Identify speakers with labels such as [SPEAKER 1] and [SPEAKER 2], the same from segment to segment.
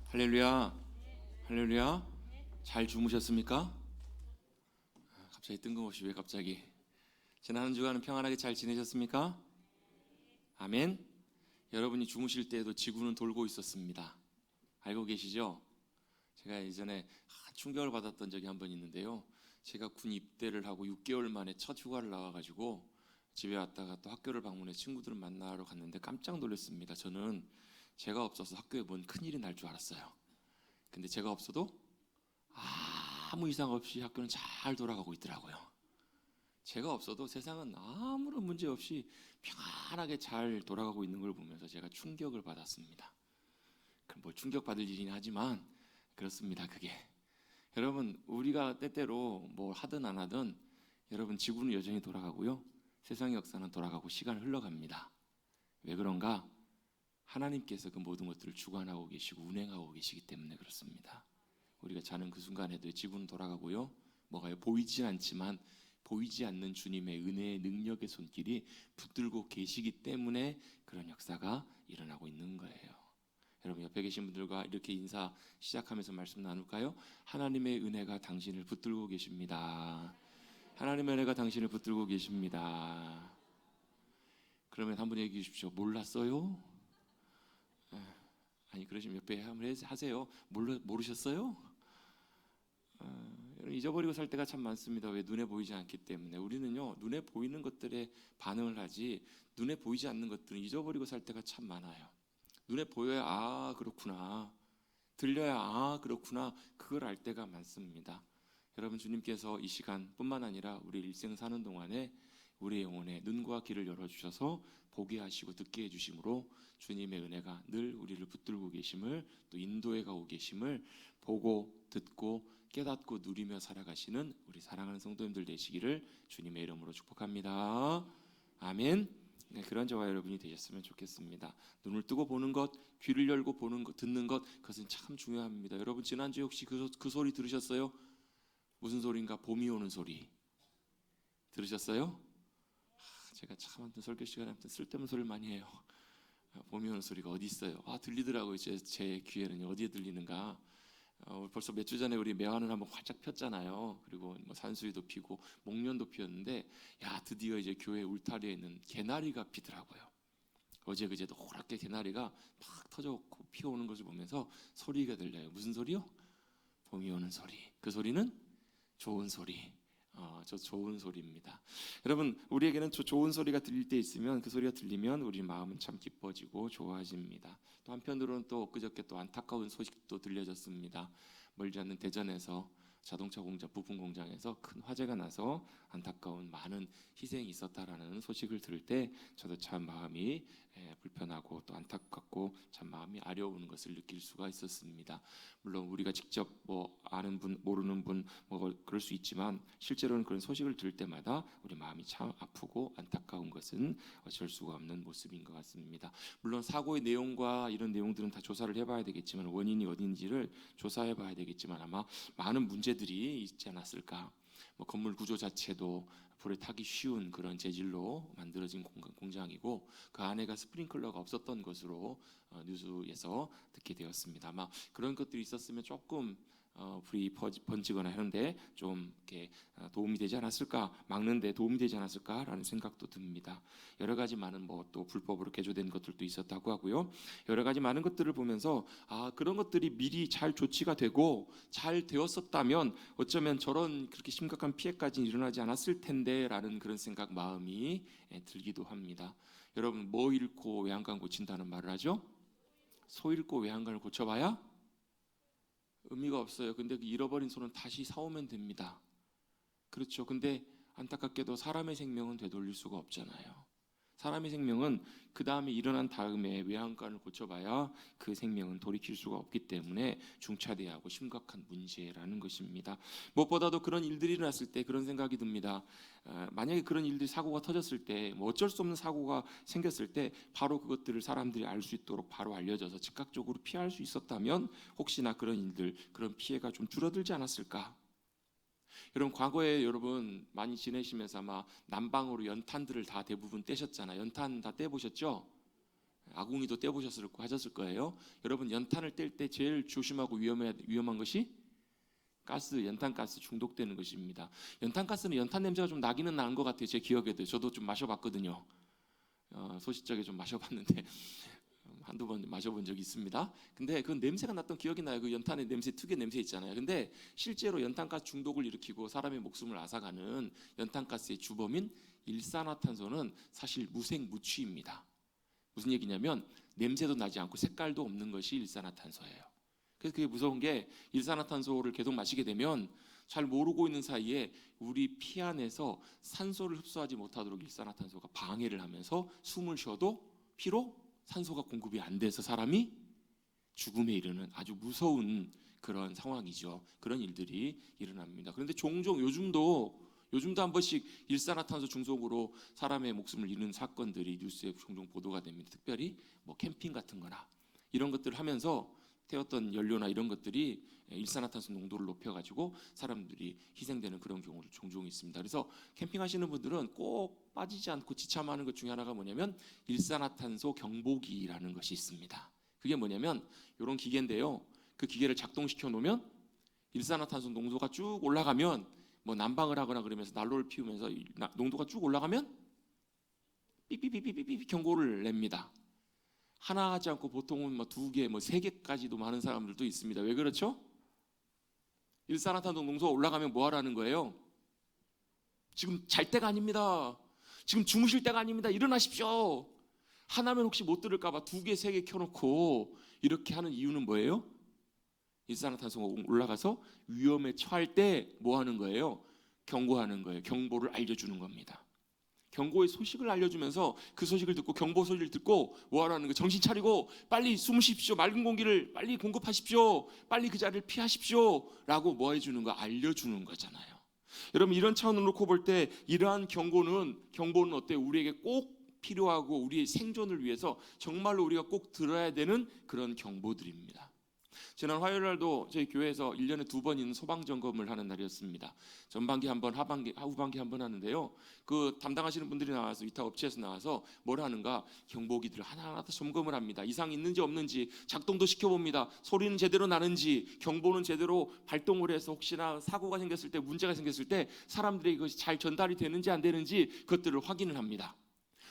[SPEAKER 1] 할렐루야, 할렐루야. 잘 주무셨습니까? 갑자기 뜬금없이 왜 갑자기? 지난 한 주간은 평안하게 잘 지내셨습니까? 아멘. 여러분이 주무실 때에도 지구는 돌고 있었습니다. 알고 계시죠? 제가 예전에 충격을 받았던 적이 한 번 있는데요. 제가 군 입대를 하고 6개월 만에 첫 휴가를 나와가지고 집에 왔다가 또 학교를 방문해 친구들을 만나러 갔는데 깜짝 놀랐습니다. 저는 제가 없어서 학교에 뭔 큰일이 날 줄 알았어요. 근데 제가 없어도 아무 이상 없이 학교는 잘 돌아가고 있더라고요. 제가 없어도 세상은 아무런 문제 없이 평안하게 잘 돌아가고 있는 걸 보면서 제가 충격을 받았습니다. 뭐 충격받을 일이긴 하지만 그렇습니다. 그게 여러분, 우리가 때때로 뭘 하든 안 하든 여러분, 지구는 여전히 돌아가고요, 세상의 역사는 돌아가고 시간은 흘러갑니다. 왜 그런가? 하나님께서 그 모든 것들을 주관하고 계시고 운행하고 계시기 때문에 그렇습니다. 우리가 자는 그 순간에도 지구는 돌아가고요, 뭐가요? 보이지 않지만 보이지 않는 주님의 은혜의 능력의 손길이 붙들고 계시기 때문에 그런 역사가 일어나고 있는 거예요. 여러분, 옆에 계신 분들과 이렇게 인사 시작하면서 말씀 나눌까요? 하나님의 은혜가 당신을 붙들고 계십니다. 하나님의 은혜가 당신을 붙들고 계십니다. 그러면 한번 얘기해 주십시오. 몰랐어요? 아니, 그러시면 옆에 한번 하세요. 모르셨어요? 잊어버리고 살 때가 참 많습니다. 왜? 눈에 보이지 않기 때문에. 우리는요, 눈에 보이는 것들에 반응을 하지 눈에 보이지 않는 것들은 잊어버리고 살 때가 참 많아요. 눈에 보여야 그렇구나, 들려야 그렇구나, 그걸 알 때가 많습니다. 여러분, 주님께서 이 시간뿐만 아니라 우리 일생 사는 동안에 우리의 영혼에 눈과 귀를 열어주셔서 보게 하시고 듣게 해주심으로 주님의 은혜가 늘 우리를 붙들고 계심을, 또 인도해 가고 계심을 보고 듣고 깨닫고 누리며 살아가시는 우리 사랑하는 성도님들 되시기를 주님의 이름으로 축복합니다. 아멘. 네, 그런 저와 여러분이 되셨으면 좋겠습니다. 눈을 뜨고 보는 것, 귀를 열고 보는 것, 듣는 것, 그것은 참 중요합니다. 여러분, 지난주에 혹시 그 소리 들으셨어요? 무슨 소리인가? 봄이 오는 소리 들으셨어요? 제가 참 한번 설교 시간에 쓸데없는 소리를 많이 해요. 봄이 오는 소리가 어디 있어요? 들리더라고요. 제 귀에는 어디에 들리는가? 벌써 몇 주 전에 우리 매화는 한번 활짝 폈잖아요. 그리고 뭐 산수유도 피고 목련도 피었는데, 드디어 이제 교회 울타리에 있는 개나리가 피더라고요. 어제 그제 노랗게 개나리가 막 터져고 피어오는 것을 보면서 소리가 들려요. 무슨 소리요? 봄이 오는 소리. 그 소리는 좋은 소리. 저 좋은 소리입니다. 여러분, 우리에게는 저 좋은 소리가 들릴 때 있으면, 그 소리가 들리면 우리 마음은 참 기뻐지고 좋아집니다. 또 한편으로는 또 엊그저께 또 안타까운 소식도 들려졌습니다. 멀지 않는 대전에서 자동차 공장, 부품 공장에서 큰 화재가 나서 안타까운 많은 희생이 있었다라는 소식을 들을 때 저도 참 마음이 불편하고 또 안타깝고 참 마음이 아려오는 것을 느낄 수가 있었습니다. 물론 우리가 직접 뭐 아는 분, 모르는 분, 뭐 그럴 수 있지만 실제로는 그런 소식을 들을 때마다 우리 마음이 참 아프고 안타까운 것은 어쩔 수가 없는 모습인 것 같습니다. 물론 사고의 내용과 이런 내용들은 다 조사를 해봐야 되겠지만, 원인이 어딘지를 조사해봐야 되겠지만, 아마 많은 문제들이 있지 않았을까. 뭐 건물 구조 자체도 불에 타기 쉬운 그런 재질로 만들어진 공장이고, 그 안에가 스프링클러가 없었던 것으로 뉴스에서 듣게 되었습니다. 아마 그런 것들이 있었으면 조금 불이 번지거나 하는데 좀 이렇게 도움이 되지 않았을까, 막는데 도움이 되지 않았을까라는 생각도 듭니다. 여러 가지 많은 뭐 또 불법으로 개조된 것들도 있었다고 하고요. 여러 가지 많은 것들을 보면서 그런 것들이 미리 잘 조치가 되고 잘 되었었다면 어쩌면 저런 그렇게 심각한 피해까지 일어나지 않았을 텐데라는 그런 생각, 마음이 들기도 합니다. 여러분, 뭐 잃고 외양간 고친다는 말을 하죠? 소 잃고 외양간을 고쳐봐야 의미가 없어요. 근데 그 잃어버린 소는 다시 사오면 됩니다. 그렇죠. 근데 안타깝게도 사람의 생명은 되돌릴 수가 없잖아요. 사람의 생명은 그 다음에 일어난 다음에 외양간을 고쳐봐야 그 생명은 돌이킬 수가 없기 때문에 중차대하고 하고 심각한 문제라는 것입니다. 무엇보다도 그런 일들이 일어났을 때 그런 생각이 듭니다. 만약에 그런 일들이, 사고가 터졌을 때, 뭐 어쩔 수 없는 사고가 생겼을 때 바로 그것들을 사람들이 알 수 있도록 바로 알려져서 즉각적으로 피할 수 있었다면 혹시나 그런 일들, 그런 피해가 좀 줄어들지 않았을까. 여러분, 과거에 여러분 많이 지내시면서 아마 난방으로 연탄들을 다 대부분 떼셨잖아요. 연탄 다 떼보셨죠? 아궁이도 하셨을 거예요. 여러분 연탄을 뗄 때 제일 조심하고 위험한 것이 연탄가스 중독되는 것입니다. 연탄가스는 연탄 냄새가 좀 나기는 나는 것 같아요. 제 기억에도. 저도 좀 마셔봤거든요. 소시적에 좀 마셔봤는데 한두 번 마셔본 적이 있습니다. 근데 그 냄새가 났던 기억이 나요. 그 연탄의 냄새, 특유의 냄새 있잖아요. 근데 실제로 연탄가스 중독을 일으키고 사람의 목숨을 앗아가는 연탄가스의 주범인 일산화탄소는 사실 무색무취입니다. 무슨 얘기냐면 냄새도 나지 않고 색깔도 없는 것이 일산화탄소예요. 그래서 그게 무서운 게 일산화탄소를 계속 마시게 되면 잘 모르고 있는 사이에 우리 피 안에서 산소를 흡수하지 못하도록 일산화탄소가 방해를 하면서 숨을 쉬어도 피로 산소가 공급이 안 돼서 사람이 죽음에 이르는 아주 무서운 그런 상황이죠. 그런 일들이 일어납니다. 그런데 종종 요즘도 한 번씩 일산화탄소 중독으로 사람의 목숨을 잃는 사건들이 뉴스에 종종 보도가 됩니다. 특별히 뭐 캠핑 같은 거나 이런 것들을 하면서 태웠던 연료나 이런 것들이 일산화탄소 농도를 높여가지고 사람들이 희생되는 그런 경우를 종종 있습니다. 그래서 캠핑하시는 분들은 꼭 빠지지 않고 지참하는 것 중에 하나가 뭐냐면 일산화탄소 경보기라는 것이 있습니다. 그게 뭐냐면 이런 기계인데요. 그 기계를 작동시켜 놓으면 일산화탄소 농도가 쭉 올라가면 뭐 난방을 하거나 그러면서 난로를 피우면서 농도가 쭉 올라가면 삐삐삐삐삐삐 경고를 냅니다. 하나 하지 않고 보통은 뭐 2개, 뭐 3개까지도 많은 사람들도 있습니다. 왜 그렇죠? 일산화탄소 농도가 올라가면 뭐 하라는 거예요? 지금 잘 때가 아닙니다. 지금 주무실 때가 아닙니다. 일어나십시오. 하나면 혹시 못 들을까 봐 2개, 3개 켜놓고 이렇게 하는 이유는 뭐예요? 일산화탄소가 올라가서 위험에 처할 때 뭐 하는 거예요? 경고하는 거예요. 경보를 알려주는 겁니다. 경고의 소식을 알려주면서 그 소식을 듣고 경보 소식을 듣고 뭐 하라는 거예요? 정신 차리고 빨리 숨으십시오. 맑은 공기를 빨리 공급하십시오. 빨리 그 자리를 피하십시오. 라고 뭐 해주는 거 알려주는 거잖아요. 여러분 이런 차원으로 놓고 볼 때 이러한 경보는 어때요? 우리에게 꼭 필요하고 우리의 생존을 위해서 정말로 우리가 꼭 들어야 되는 그런 경보들입니다. 지난 화요일 날도 저희 교회에서 1년에 2번 있는 소방 점검을 하는 날이었습니다. 전반기 한 번, 후반기 한 번 하는데요. 그 담당하시는 분들이 나와서 위탁 업체에서 나와서 뭘 하는가 경보기들을 하나하나 다 점검을 합니다. 이상 있는지 없는지 작동도 시켜봅니다. 소리는 제대로 나는지 경보는 제대로 발동을 해서 혹시나 사고가 생겼을 때 문제가 생겼을 때 사람들에게 이것이 잘 전달이 되는지 안 되는지 그것들을 확인을 합니다.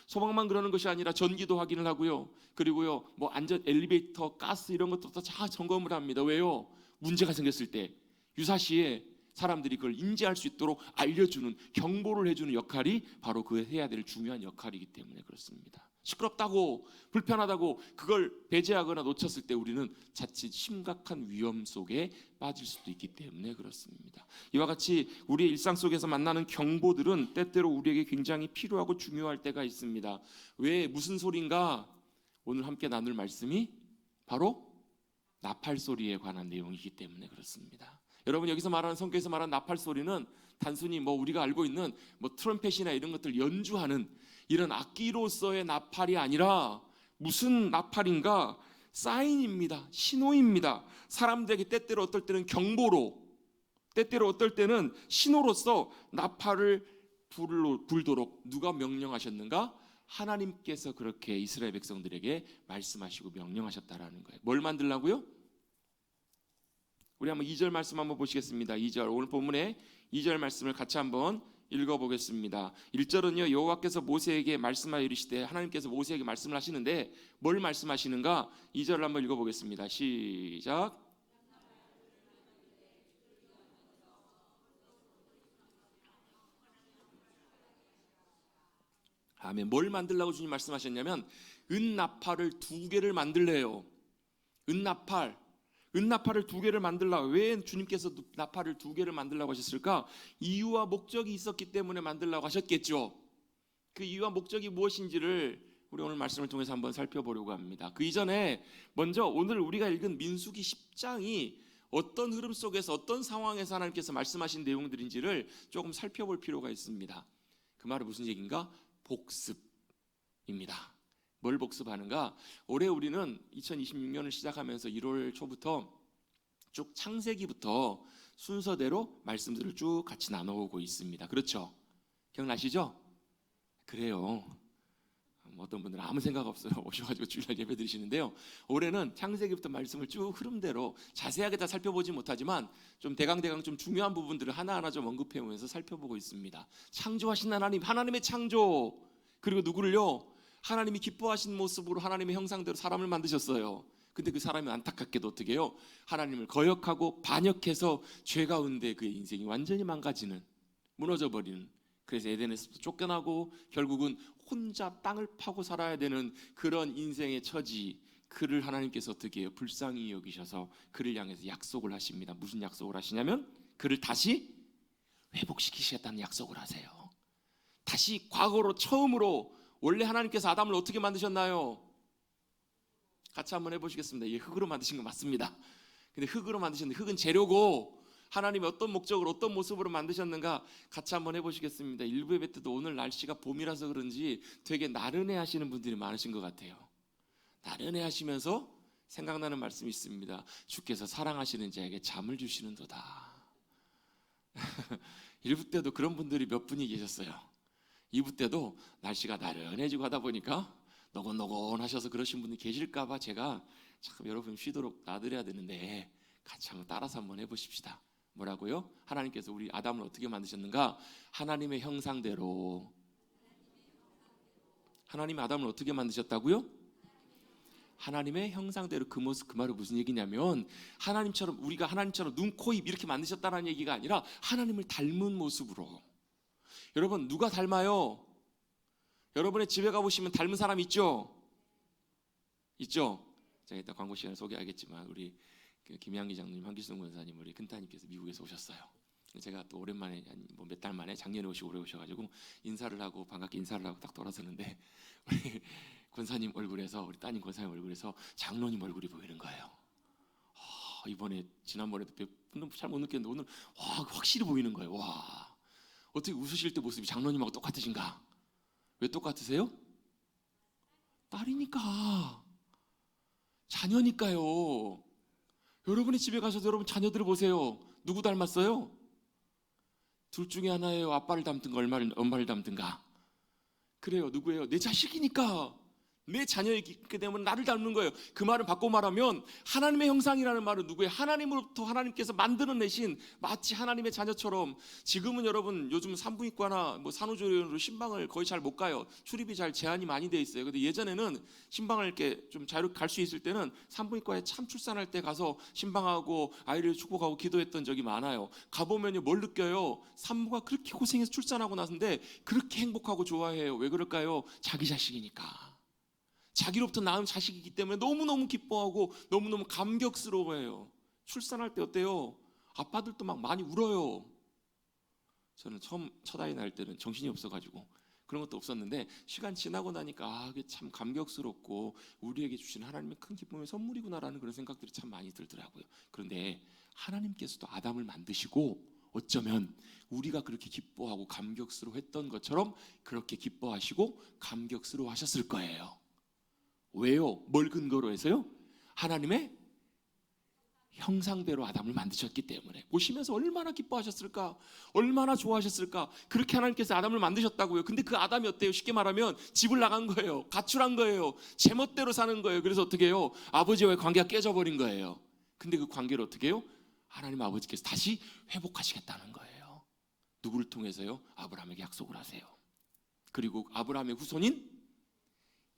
[SPEAKER 1] 소방만 그러는 것이 아니라 전기도 확인을 하고요. 그리고요, 뭐 안전 엘리베이터, 가스 이런 것도 다 점검을 합니다. 왜요? 문제가 생겼을 때 유사시에 사람들이 그걸 인지할 수 있도록 알려주는 경보를 해주는 역할이 바로 그 해야 될 중요한 역할이기 때문에 그렇습니다. 시끄럽다고 불편하다고 그걸 배제하거나 놓쳤을 때 우리는 자칫 심각한 위험 속에 빠질 수도 있기 때문에 그렇습니다. 이와 같이 우리의 일상 속에서 만나는 경보들은 때때로 우리에게 굉장히 필요하고 중요할 때가 있습니다. 왜 무슨 소리인가? 오늘 함께 나눌 말씀이 바로 나팔 소리에 관한 내용이기 때문에 그렇습니다. 여러분 여기서 말하는 성경에서 말하는 나팔 소리는 단순히 뭐 우리가 알고 있는 뭐 트럼펫이나 이런 것들 연주하는 이런 악기로서의 나팔이 아니라 무슨 나팔인가? 사인입니다. 신호입니다. 사람들에게 때때로 어떨 때는 경보로, 때때로 어떨 때는 신호로서 나팔을 불도록 누가 명령하셨는가? 하나님께서 그렇게 이스라엘 백성들에게 말씀하시고 명령하셨다라는 거예요. 뭘 만들라고요? 우리 한번 2절 말씀 한번 보시겠습니다. 2절 오늘 본문에 2절 말씀을 같이 한번 읽어보겠습니다. 1절은요 여호와께서 모세에게 말씀하여 이르시되 하나님께서 모세에게 말씀을 하시는데 뭘 말씀하시는가? 2절을 한번 읽어보겠습니다. 시작. 아멘. 뭘 만들라고 주님 말씀하셨냐면 은나팔을 2개를 만들래요. 은나팔을 2개를 만들라고. 왜 주님께서 나팔을 2개를 만들라고 하셨을까? 이유와 목적이 있었기 때문에 만들라고 하셨겠죠. 그 이유와 목적이 무엇인지를 우리 오늘 말씀을 통해서 한번 살펴보려고 합니다. 그 이전에 먼저 오늘 우리가 읽은 민수기 10장이 어떤 흐름 속에서 어떤 상황에서 하나님께서 말씀하신 내용들인지를 조금 살펴볼 필요가 있습니다. 그 말은 무슨 얘기인가? 복습입니다. 뭘 복습하는가? 올해 우리는 2026년을 시작하면서 1월 초부터 쭉 창세기부터 순서대로 말씀들을 쭉 같이 나눠오고 있습니다. 그렇죠? 기억나시죠? 그래요. 어떤 분들은 아무 생각 없어요. 오셔가지고 주일날 예배 드리시는데요. 올해는 창세기부터 말씀을 쭉 흐름대로 자세하게 다 살펴보지 못하지만 좀 대강대강 좀 중요한 부분들을 하나하나 좀 언급해 오면서 살펴보고 있습니다. 창조하신 하나님, 하나님의 창조, 그리고 누구를요? 하나님이 기뻐하신 모습으로 하나님의 형상대로 사람을 만드셨어요. 근데 그 사람이 안타깝게도 어떻게 해요? 하나님을 거역하고 반역해서 죄 가운데 그의 인생이 완전히 망가지는, 무너져 버리는, 그래서 에덴에서부터 쫓겨나고 결국은 혼자 땅을 파고 살아야 되는 그런 인생의 처지, 그를 하나님께서 어떻게 해요? 불쌍히 여기셔서 그를 향해서 약속을 하십니다. 무슨 약속을 하시냐면 그를 다시 회복시키시겠다는 약속을 하세요. 다시 과거로 처음으로, 원래 하나님께서 아담을 어떻게 만드셨나요? 같이 한번 해보시겠습니다. 이게 흙으로 만드신 거 맞습니다. 근데 흙으로 만드셨는데 흙은 재료고 하나님이 어떤 목적으로 어떤 모습으로 만드셨는가 같이 한번 해보시겠습니다. 일부 예배 때도 오늘 날씨가 봄이라서 그런지 되게 나른해 하시는 분들이 많으신 것 같아요. 나른해 하시면서 생각나는 말씀이 있습니다. 주께서 사랑하시는 자에게 잠을 주시는도다. 일부 때도 그런 분들이 몇 분이 계셨어요. 2부 때도 날씨가 나른해지고 하다 보니까 노곤노곤하셔서 그러신 분이 계실까봐 제가 참 여러분 쉬도록 놔드려야 되는데 같이 한번 따라서 한번 해보십시다. 뭐라고요? 하나님께서 우리 아담을 어떻게 만드셨는가? 하나님의 형상대로. 하나님이 아담을 어떻게 만드셨다고요? 하나님의 형상대로. 그 모습, 그 말은 무슨 얘기냐면 하나님처럼, 우리가 하나님처럼 눈, 코, 입 이렇게 만드셨다는 얘기가 아니라 하나님을 닮은 모습으로. 여러분 누가 닮아요? 여러분의 집에 가보시면 닮은 사람 있죠? 있죠? 제가 이따 광고 시간에 소개하겠지만 우리 김양기 장로님, 황기순 권사님, 우리 큰따님께서 미국에서 오셨어요. 제가 또 오랜만에 몇 달 만에 작년에 오시고 올해 오셔가지고 인사를 하고 반갑게 인사를 하고 딱 돌아서는데 우리 권사님 얼굴에서, 우리 따님 권사님 얼굴에서 장로님 얼굴이 보이는 거예요. 이번에 지난번에도 잘 못 느꼈는데 오늘 확실히 보이는 거예요. 와, 어떻게 웃으실 때 모습이 장로님하고 똑같으신가? 왜 똑같으세요? 딸이니까, 자녀니까요. 여러분이 집에 가셔서 여러분 자녀들을 보세요. 누구 닮았어요? 둘 중에 하나예요. 아빠를 닮든가 엄마를 닮든가. 그래요. 누구예요? 내 자식이니까, 내 자녀이기 때문에 나를 닮는 거예요. 그 말은 바꿔 말하면 하나님의 형상이라는 말은 누구예요? 하나님으로부터 하나님께서 만들어내신, 마치 하나님의 자녀처럼. 지금은 여러분 요즘 산부인과나 산후조리원으로 신방을 거의 잘 못 가요. 출입이 잘 제한이 많이 돼 있어요. 근데 예전에는 신방을 이렇게 좀 자유롭게 갈 수 있을 때는 산부인과에 참 출산할 때 가서 신방하고 아이를 축복하고 기도했던 적이 많아요. 가보면요 뭘 느껴요? 산모가 그렇게 고생해서 출산하고 나서인데 그렇게 행복하고 좋아해요. 왜 그럴까요? 자기 자식이니까. 자기로부터 낳은 자식이기 때문에 너무너무 기뻐하고 너무너무 감격스러워해요. 출산할 때 어때요? 아빠들도 막 많이 울어요. 저는 처음 첫 아이 낳을 때는 정신이 없어가지고 그런 것도 없었는데 시간 지나고 나니까 그게 참 감격스럽고 우리에게 주신 하나님의 큰 기쁨의 선물이구나라는 그런 생각들이 참 많이 들더라고요. 그런데 하나님께서도 아담을 만드시고 어쩌면 우리가 그렇게 기뻐하고 감격스러워했던 것처럼 그렇게 기뻐하시고 감격스러워하셨을 거예요. 왜요? 뭘 근거로 해서요? 하나님의 형상대로 아담을 만드셨기 때문에. 보시면서 얼마나 기뻐하셨을까? 얼마나 좋아하셨을까? 그렇게 하나님께서 아담을 만드셨다고요. 근데 그 아담이 어때요? 쉽게 말하면 집을 나간 거예요. 가출한 거예요. 제멋대로 사는 거예요. 그래서 어떻게 해요? 아버지와의 관계가 깨져버린 거예요. 근데 그 관계를 어떻게 해요? 하나님 아버지께서 다시 회복하시겠다는 거예요. 누구를 통해서요? 아브라함에게 약속을 하세요. 그리고 아브라함의 후손인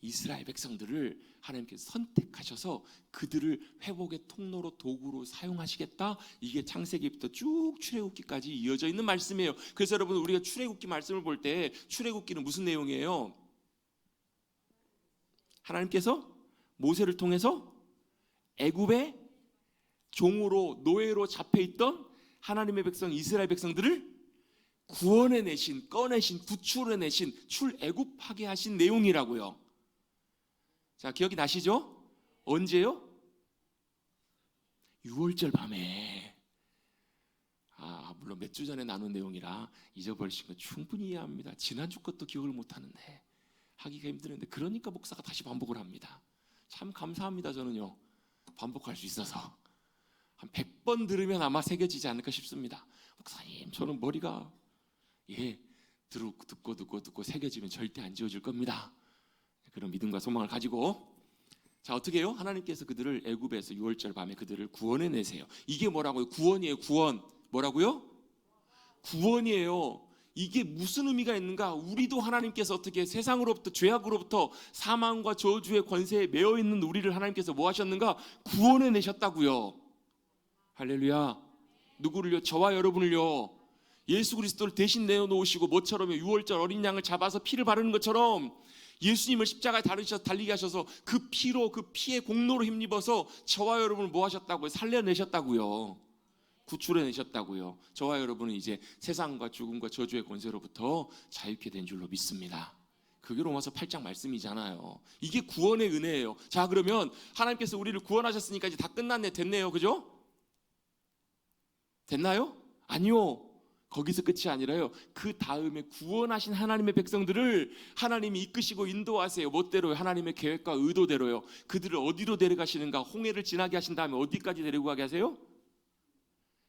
[SPEAKER 1] 이스라엘 백성들을 하나님께서 선택하셔서 그들을 회복의 통로로, 도구로 사용하시겠다. 이게 창세기부터 쭉 출애굽기까지 이어져 있는 말씀이에요. 그래서 여러분 우리가 출애굽기 말씀을 볼 때 출애굽기는 무슨 내용이에요? 하나님께서 모세를 통해서 애굽의 종으로, 노예로 잡혀있던 하나님의 백성 이스라엘 백성들을 구원해내신, 꺼내신, 구출해내신, 출애굽하게 하신 내용이라고요. 자, 기억이 나시죠? 언제요? 6월절 밤에. 물론 몇 주 전에 나눈 내용이라 잊어버리신 거 충분히 이해합니다. 지난주 것도 기억을 못하는데 하기가 힘드는데, 그러니까 목사가 다시 반복을 합니다. 참 감사합니다. 저는요 반복할 수 있어서 한 100번 들으면 아마 새겨지지 않을까 싶습니다. 목사님 저는 머리가 듣고 새겨지면 절대 안 지워질 겁니다. 그런 믿음과 소망을 가지고 자 어떻게 해요? 하나님께서 그들을 애굽에서 6월절 밤에 그들을 구원해 내세요. 이게 뭐라고요? 구원이에요. 구원. 뭐라고요? 구원이에요. 이게 무슨 의미가 있는가? 우리도 하나님께서 어떻게 세상으로부터 죄악으로부터 사망과 저주의 권세에 매여 있는 우리를 하나님께서 뭐 하셨는가? 구원해 내셨다고요. 할렐루야. 누구를요? 저와 여러분을요. 예수 그리스도를 대신 내어놓으시고 모처럼 6월절 어린 양을 잡아서 피를 바르는 것처럼 예수님을 십자가에 달리게 하셔서 그 피로 그 피의 공로로 힘입어서 저와 여러분을 뭐 하셨다고요? 살려내셨다고요. 구출해내셨다고요. 저와 여러분은 이제 세상과 죽음과 저주의 권세로부터 자유케 된 줄로 믿습니다. 그게 로마서 8장 말씀이잖아요. 이게 구원의 은혜예요. 자 그러면 하나님께서 우리를 구원하셨으니까 이제 다 끝났네. 됐네요. 그죠? 됐나요? 아니요. 거기서 끝이 아니라요. 그 다음에 구원하신 하나님의 백성들을 하나님이 이끄시고 인도하세요. 멋대로요. 하나님의 계획과 의도대로요. 그들을 어디로 데려가시는가? 홍해를 지나게 하신 다음에 어디까지 데리고 가게 하세요?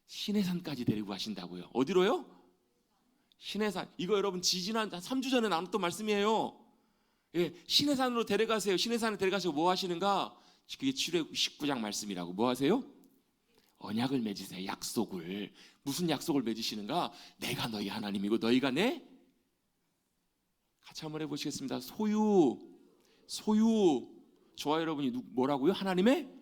[SPEAKER 1] 시내산까지 데리고 가신다고요. 어디로요? 시내산. 이거 여러분 지지난 한 3주 전에 나눴던 말씀이에요. 예, 시내산으로 데려가세요. 시내산에 데려가시고 뭐 하시는가? 그게 출애굽 19장 말씀이라고. 뭐 하세요? 언약을 맺으세요. 약속을. 무슨 약속을 맺으시는가? 내가 너희 하나님이고 너희가 내? 같이 한번 해보시겠습니다. 소유. 저와 여러분이 뭐라고요? 하나님의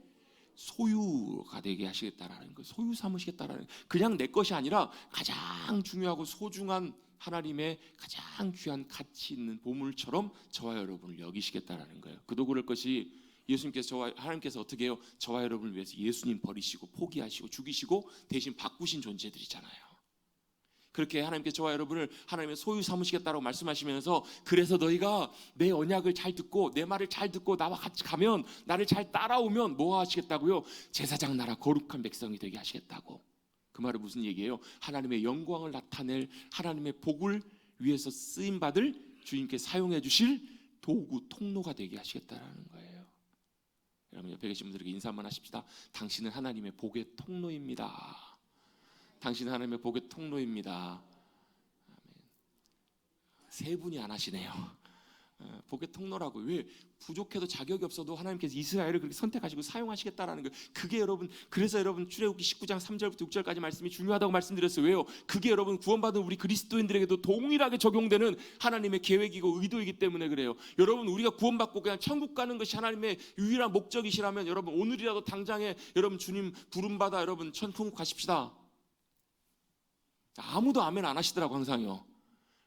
[SPEAKER 1] 소유가 되게 하시겠다라는 거. 소유 삼으시겠다라는 거. 그냥 내 것이 아니라 가장 중요하고 소중한 하나님의 가장 귀한 가치 있는 보물처럼 저와 여러분을 여기시겠다라는 거예요. 그도 그럴 것이 예수님께서 하나님께서 어떻게 해요? 저와 여러분을 위해서 예수님 버리시고 포기하시고 죽이시고 대신 바꾸신 존재들이잖아요. 그렇게 하나님께서 저와 여러분을 하나님의 소유 삼으시겠다고 말씀하시면서 그래서 너희가 내 언약을 잘 듣고 내 말을 잘 듣고 나와 같이 가면 나를 잘 따라오면 뭐 하시겠다고요? 제사장 나라 거룩한 백성이 되게 하시겠다고. 그 말은 무슨 얘기예요? 하나님의 영광을 나타낼 하나님의 복을 위해서 쓰임받을 주님께 사용해 주실 도구 통로가 되게 하시겠다라는 거예요. 여러분 옆에 계신 분들에게 인사 한번 하십시다. 당신은 하나님의 복의 통로입니다. 당신은 하나님의 복의 통로입니다. 세 분이 안 하시네요. 복의 통로라고. 왜? 부족해도 자격이 없어도 하나님께서 이스라엘을 그렇게 선택하시고 사용하시겠다라는 거예요. 그게 여러분, 그래서 여러분 출애굽기 19장 3절부터 6절까지 말씀이 중요하다고 말씀드렸어요. 왜요? 그게 여러분 구원받은 우리 그리스도인들에게도 동일하게 적용되는 하나님의 계획이고 의도이기 때문에 그래요. 여러분 우리가 구원받고 그냥 천국 가는 것이 하나님의 유일한 목적이시라면 여러분 오늘이라도 당장에 여러분 주님 부름받아 여러분 천국 가십시다. 아무도 아멘 안 하시더라고 항상요.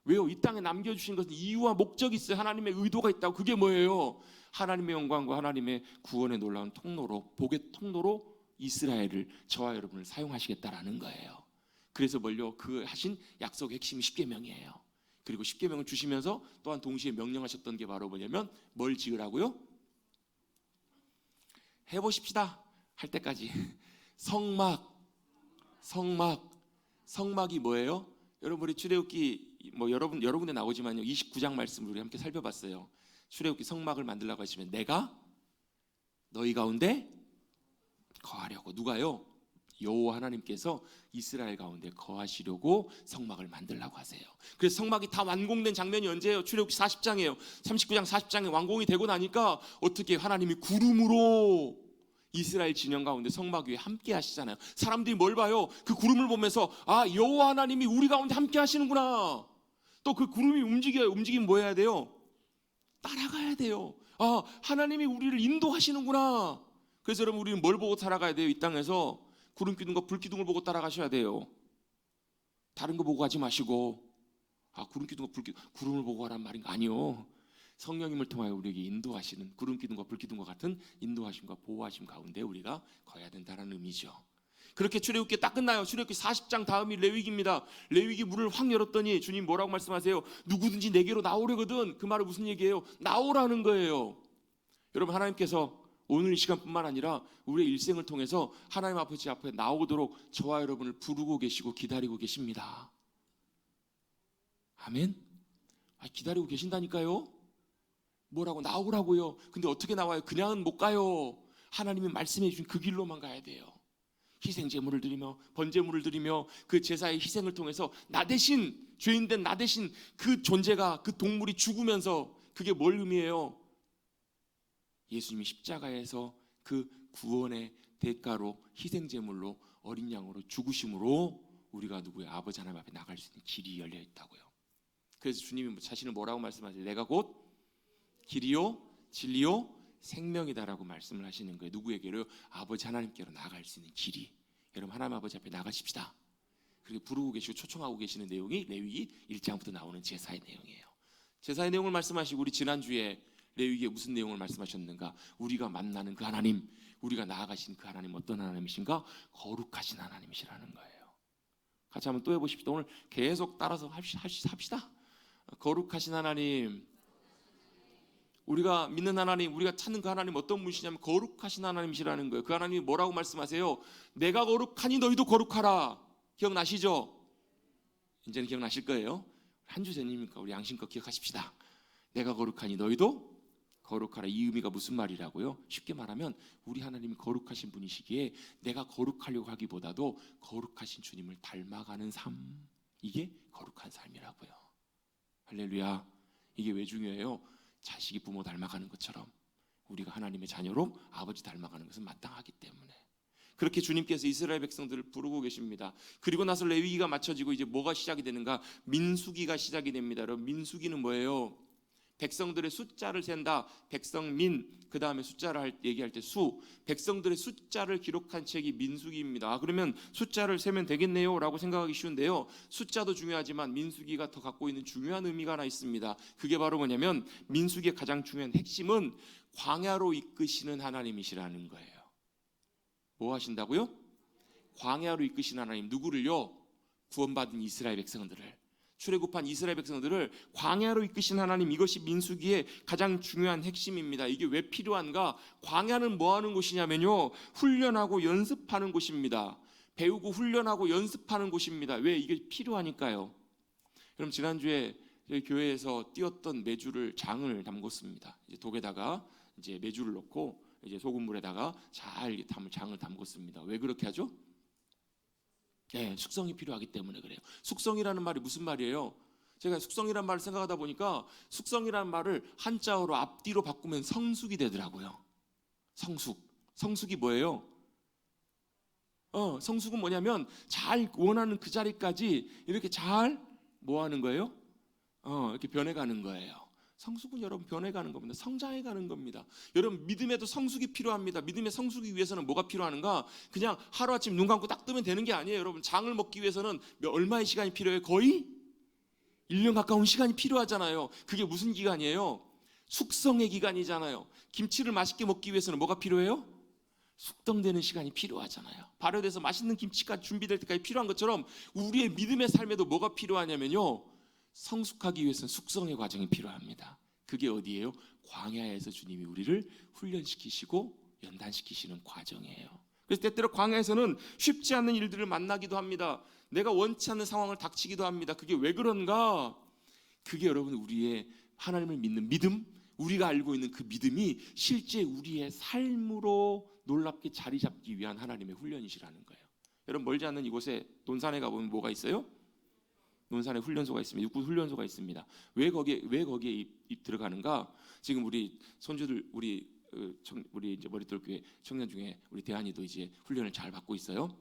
[SPEAKER 1] 왜요? 이 땅에 남겨주신 것은 이유와 목적이 있어요. 하나님의 의도가 있다고. 그게 뭐예요? 하나님의 영광과 하나님의 구원의 놀라운 통로로, 복의 통로로 이스라엘을, 저와 여러분을 사용하시겠다라는 거예요. 그래서 뭘요? 그 하신 약속의 핵심이 십계명이에요. 그리고 십계명을 주시면서 또한 동시에 명령하셨던 게 바로 뭐냐면 뭘 지으라고요? 해보십시다 할 때까지 성막이 뭐예요? 여러분 우리 출애굽기 뭐 여러 군데 나오지만요 29장 말씀을 우리 함께 살펴봤어요. 출애굽기 성막을 만들라고 하시면 내가 너희 가운데 거하려고. 누가요? 여호와 하나님께서 이스라엘 가운데 거하시려고 성막을 만들라고 하세요. 그래서 성막이 다 완공된 장면이 언제예요? 출애굽기 40장이에요 39장 40장에 완공이 되고 나니까 어떻게 하나님이 구름으로 이스라엘 진영 가운데 성막 위에 함께 하시잖아요. 사람들이 뭘 봐요? 그 구름을 보면서 아 여호와 하나님이 우리 가운데 함께 하시는구나. 또 그 구름이 움직여요. 움직이면 뭐 해야 돼요? 따라가야 돼요. 아 하나님이 우리를 인도하시는구나. 그래서 여러분 우리는 뭘 보고 따라가야 돼요? 이 땅에서 구름 기둥과 불 기둥을 보고 따라가셔야 돼요. 다른 거 보고 가지 마시고 아 구름 기둥과 불 기둥 구름을 보고 가란 말인가? 아니요. 성령님을 통하여 우리에게 인도하시는 구름 기둥과 불 기둥과 같은 인도하심과 보호하심 가운데 우리가 거해야 된다는 의미죠. 그렇게 출애굽기 딱 끝나요. 출애굽기 40장 다음이 레위기입니다. 레위기 문을 확 열었더니 주님 뭐라고 말씀하세요? 누구든지 내게로 나오려거든. 그 말은 무슨 얘기예요? 나오라는 거예요. 여러분 하나님께서 오늘 이 시간뿐만 아니라 우리의 일생을 통해서 하나님 아버지 앞에 나오도록 저와 여러분을 부르고 계시고 기다리고 계십니다. 아멘. 기다리고 계신다니까요. 뭐라고? 나오라고요. 근데 어떻게 나와요? 그냥은 못 가요. 하나님이 말씀해 주신 그 길로만 가야 돼요. 희생 제물을 드리며 번제물을 드리며 그 제사의 희생을 통해서 나 대신 죄인된 나 대신 그 존재가 그 동물이 죽으면서 그게 뭘 의미해요? 예수님이 십자가에서 그 구원의 대가로 희생제물로 어린 양으로 죽으심으로 우리가 누구의 아버지 하나님 앞에 나갈 수 있는 길이 열려 있다고요. 그래서 주님이 자신을 뭐라고 말씀하세요? 내가 곧 길이요 진리요 생명이다라고 말씀을 하시는 거예요. 누구에게로요? 아버지 하나님께로 나아갈 수 있는 길이. 여러분 하나님 아버지 앞에 나가십시다. 그리고 부르고 계시고 초청하고 계시는 내용이 레위기 1장부터 나오는 제사의 내용이에요. 제사의 내용을 말씀하시고 우리 지난주에 레위기에 무슨 내용을 말씀하셨는가? 우리가 만나는 그 하나님, 우리가 나아가신 그 하나님 어떤 하나님이신가? 거룩하신 하나님이시라는 거예요. 같이 한번 또 해보십시다. 오늘 계속 따라서 합시다. 거룩하신 하나님, 우리가 믿는 하나님, 우리가 찾는 그 하나님 어떤 분이시냐면 거룩하신 하나님이시라는 거예요. 그 하나님이 뭐라고 말씀하세요? 내가 거룩하니 너희도 거룩하라. 기억나시죠? 이제는 기억나실 거예요. 한 주 전이니까 우리 양심껏 기억하십시다. 내가 거룩하니 너희도 거룩하라. 이 의미가 무슨 말이라고요? 쉽게 말하면 우리 하나님이 거룩하신 분이시기에 내가 거룩하려고 하기보다도 거룩하신 주님을 닮아가는 삶, 이게 거룩한 삶이라고요. 할렐루야. 이게 왜 중요해요? 자식이 부모 닮아가는 것처럼 우리가 하나님의 자녀로 아버지 닮아가는 것은 마땅하기 때문에 그렇게 주님께서 이스라엘 백성들을 부르고 계십니다. 그리고 나서 레위기가 맞춰지고 이제 뭐가 시작이 되는가? 민수기가 시작이 됩니다. 여러분 민수기는 뭐예요? 백성들의 숫자를 센다. 백성민, 그 다음에 숫자를 얘기할 때 수, 백성들의 숫자를 기록한 책이 민수기입니다. 그러면 숫자를 세면 되겠네요 라고 생각하기 쉬운데요, 숫자도 중요하지만 민수기가 더 갖고 있는 중요한 의미가 하나 있습니다. 그게 바로 뭐냐면 민수기의 가장 중요한 핵심은 광야로 이끄시는 하나님이시라는 거예요. 뭐 하신다고요? 광야로 이끄시는 하나님. 누구를요? 구원받은 이스라엘 백성들을, 출애굽한 이스라엘 백성들을 광야로 이끄신 하나님. 이것이 민수기의 가장 중요한 핵심입니다. 이게 왜 필요한가? 광야는 뭐 하는 곳이냐면요, 훈련하고 연습하는 곳입니다. 배우고 훈련하고 연습하는 곳입니다. 왜? 이게 필요하니까요. 그럼 지난주에 저희 교회에서 띄웠던 메주를 장을 담궜습니다. 이제 독에다가 이제 메주를 넣고 이제 소금물에다가 잘 장을 담궜습니다. 왜 그렇게 하죠? 네, 숙성이 필요하기 때문에 그래요. 숙성이라는 말이 무슨 말이에요? 제가 숙성이라는 말을 생각하다 보니까 숙성이라는 말을 한자어로 앞뒤로 바꾸면 성숙이 되더라고요. 성숙이 뭐예요? 성숙은 뭐냐면 잘 원하는 그 자리까지 이렇게 잘 뭐 하는 거예요? 이렇게 변해가는 거예요. 성숙은 여러분 변해가는 겁니다. 성장해가는 겁니다. 여러분 믿음에도 성숙이 필요합니다. 믿음의 성숙이 위해서는 뭐가 필요한가? 그냥 하루아침 눈 감고 딱 뜨면 되는 게 아니에요. 여러분 장을 먹기 위해서는 얼마의 시간이 필요해요? 거의 1년 가까운 시간이 필요하잖아요. 그게 무슨 기간이에요? 숙성의 기간이잖아요. 김치를 맛있게 먹기 위해서는 뭐가 필요해요? 숙성되는 시간이 필요하잖아요. 발효돼서 맛있는 김치가 준비될 때까지 필요한 것처럼 우리의 믿음의 삶에도 뭐가 필요하냐면요, 성숙하기 위해서는 숙성의 과정이 필요합니다. 그게 어디예요? 광야에서 주님이 우리를 훈련시키시고 연단시키시는 과정이에요. 그래서 때때로 광야에서는 쉽지 않은 일들을 만나기도 합니다. 내가 원치 않는 상황을 닥치기도 합니다. 그게 왜 그런가? 그게 여러분 우리의 하나님을 믿는 믿음, 우리가 알고 있는 그 믿음이 실제 우리의 삶으로 놀랍게 자리 잡기 위한 하나님의 훈련이시라는 거예요. 여러분 멀지 않는 이곳에 논산에 가보면 뭐가 있어요? 논산에 훈련소가 있습니다. 육군 훈련소가 있습니다. 왜 거기에 들어가는가? 지금 우리 손주들, 우리 이제 머릿돌 교회 청년 중에 우리 대한이도 이제 훈련을 잘 받고 있어요.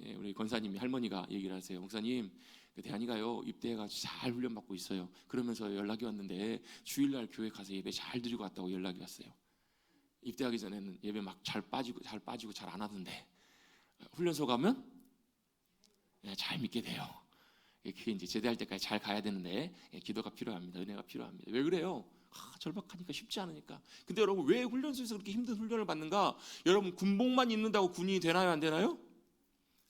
[SPEAKER 1] 예, 우리 권사님이 할머니가 얘기를 하세요. 목사님, 그 대한이가요 입대해가지고 잘 훈련 받고 있어요. 그러면서 연락이 왔는데 주일날 교회 가서 예배 잘 드리고 왔다고 연락이 왔어요. 입대하기 전에는 예배 막 잘 빠지고 잘 안 하던데 훈련소 가면 잘 믿게 돼요. 그게 이제 제대할 때까지 잘 가야 되는데 기도가 필요합니다. 은혜가 필요합니다. 왜 그래요? 절박하니까 쉽지 않으니까. 근데 여러분 왜 훈련소에서 그렇게 힘든 훈련을 받는가? 여러분 군복만 입는다고 군인이 되나요? 안 되나요?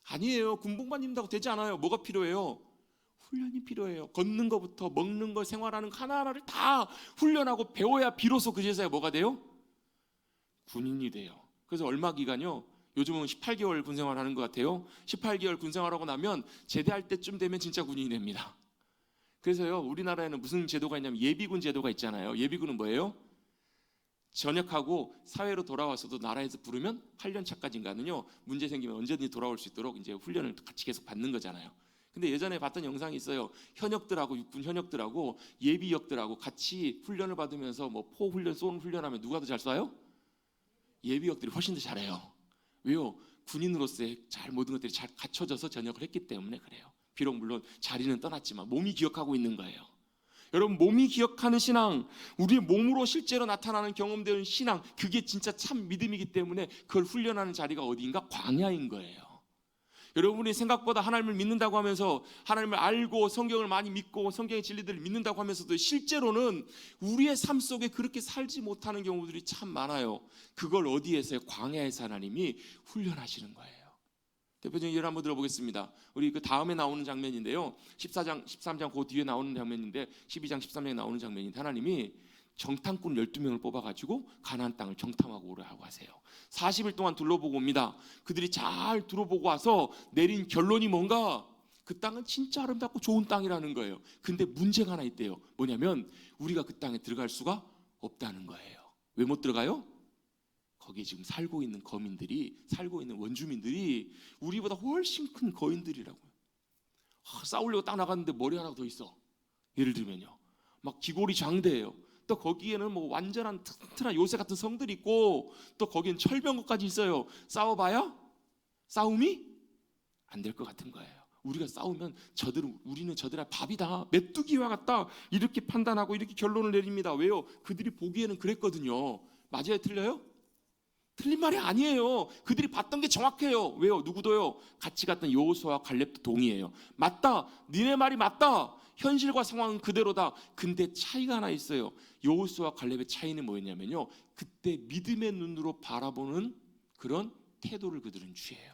[SPEAKER 1] 아니에요. 군복만 입는다고 되지 않아요. 뭐가 필요해요? 훈련이 필요해요. 걷는 것부터 먹는 것, 생활하는 것 하나하나를 다 훈련하고 배워야 비로소 그제서야 뭐가 돼요? 군인이 돼요. 그래서 얼마 기간요? 요즘은 18개월 군생활하는 것 같아요. 18개월 군생활하고 나면 제대할 때쯤 되면 진짜 군인이 됩니다. 그래서요 우리나라에는 무슨 제도가 있냐면 예비군 제도가 있잖아요. 예비군은 뭐예요? 전역하고 사회로 돌아와서도 나라에서 부르면 8년 차까지인가는요 문제 생기면 언제든지 돌아올 수 있도록 이제 훈련을 같이 계속 받는 거잖아요. 근데 예전에 봤던 영상이 있어요. 현역들하고 육군 현역들하고 예비역들하고 같이 훈련을 받으면서 뭐 포 훈련, 쏜 훈련하면 누가 더 잘 쏴요? 예비역들이 훨씬 더 잘해요. 왜요? 군인으로서의 잘 모든 것들이 잘 갖춰져서 전역을 했기 때문에 그래요. 비록 물론 자리는 떠났지만 몸이 기억하고 있는 거예요. 여러분, 몸이 기억하는 신앙, 우리의 몸으로 실제로 나타나는 경험되는 신앙, 그게 진짜 참 믿음이기 때문에 그걸 훈련하는 자리가 어디인가? 광야인 거예요. 여러분이 생각보다 하나님을 믿는다고 하면서, 하나님을 알고 성경을 많이 믿고 성경의 진리들을 믿는다고 하면서도 실제로는 우리의 삶 속에 그렇게 살지 못하는 경우들이 참 많아요. 그걸 어디에서요? 광야에서 하나님이 훈련하시는 거예요. 대표적인 예를 한번 들어보겠습니다. 우리 그 다음에 나오는 장면인데요, 14장 13장 그 뒤에 나오는 장면인데, 12장 13장에 나오는 장면인데, 하나님이 정탐꾼 12명을 뽑아가지고 가나안 땅을 정탐하고 오라고 하세요. 40일 동안 둘러보고 옵니다. 그들이 잘 둘러보고 와서 내린 결론이 뭔가? 그 땅은 진짜 아름답고 좋은 땅이라는 거예요. 근데 문제가 하나 있대요. 뭐냐면 우리가 그 땅에 들어갈 수가 없다는 거예요. 왜 못 들어가요? 거기에 지금 살고 있는 거민들이, 살고 있는 원주민들이 우리보다 훨씬 큰 거인들이라고요. 싸우려고 딱 나갔는데 머리 하나 더 있어. 예를 들면요, 막 기골이 장대예요. 또 거기에는 뭐 완전한 튼튼한 요새 같은 성들이 있고, 또 거기엔 철병거까지 있어요. 싸워봐야 싸움이 안 될 것 같은 거예요. 우리가 싸우면 우리는 저들의 밥이다, 메뚜기와 같다, 이렇게 판단하고 이렇게 결론을 내립니다. 왜요? 그들이 보기에는 그랬거든요. 맞아요? 틀려요? 틀린 말이 아니에요. 그들이 봤던 게 정확해요. 왜요? 누구도요? 같이 갔던 여호수아와 갈렙도 동의해요. 맞다, 니네 말이 맞다, 현실과 상황은 그대로다. 근데 차이가 하나 있어요. 여호수아와 갈렙의 차이는 뭐였냐면요, 그때 믿음의 눈으로 바라보는 그런 태도를 그들은 취해요.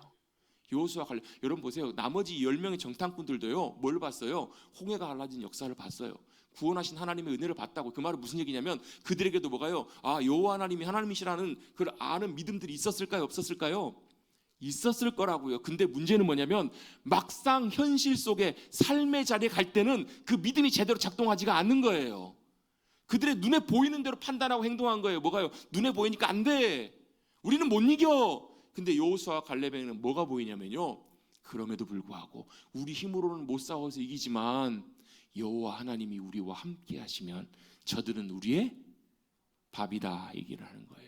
[SPEAKER 1] 여호수아와 갈렙, 여러분 보세요. 나머지 10명의 정탐꾼들도요, 뭘 봤어요? 홍해가 갈라진 역사를 봤어요. 구원하신 하나님의 은혜를 봤다고. 그 말은 무슨 얘기냐면 그들에게도 뭐가요? 여호와 하나님이 하나님이시라는 그걸 아는 믿음들이 있었을까요? 없었을까요? 있었을 거라고요. 근데 문제는 뭐냐면 막상 현실 속에 삶의 자리에 갈 때는 그 믿음이 제대로 작동하지가 않는 거예요. 그들의 눈에 보이는 대로 판단하고 행동한 거예요. 뭐가요? 눈에 보이니까 안 돼, 우리는 못 이겨. 근데 여호수아와 갈렙에는 뭐가 보이냐면요, 그럼에도 불구하고 우리 힘으로는 못 싸워서 이기지만 여호와 하나님이 우리와 함께 하시면 저들은 우리의 밥이다 얘기를 하는 거예요.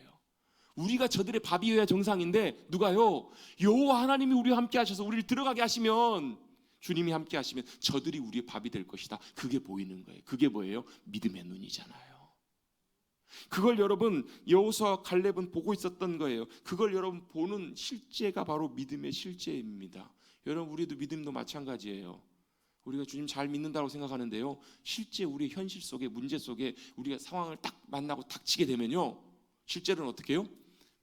[SPEAKER 1] 우리가 저들의 밥이어야 정상인데 누가요? 여호와 하나님이 우리와 함께 하셔서 우리를 들어가게 하시면, 주님이 함께 하시면 저들이 우리의 밥이 될 것이다. 그게 보이는 거예요. 그게 뭐예요? 믿음의 눈이잖아요. 그걸 여러분 여호수아와 갈렙은 보고 있었던 거예요. 그걸 여러분 보는 실제가 바로 믿음의 실제입니다. 여러분, 우리도 믿음도 마찬가지예요. 우리가 주님 잘 믿는다고 생각하는데요, 실제 우리 현실 속에, 문제 속에 우리가 상황을 딱 만나고 닥치게 되면요, 실제로는 어떻게 해요?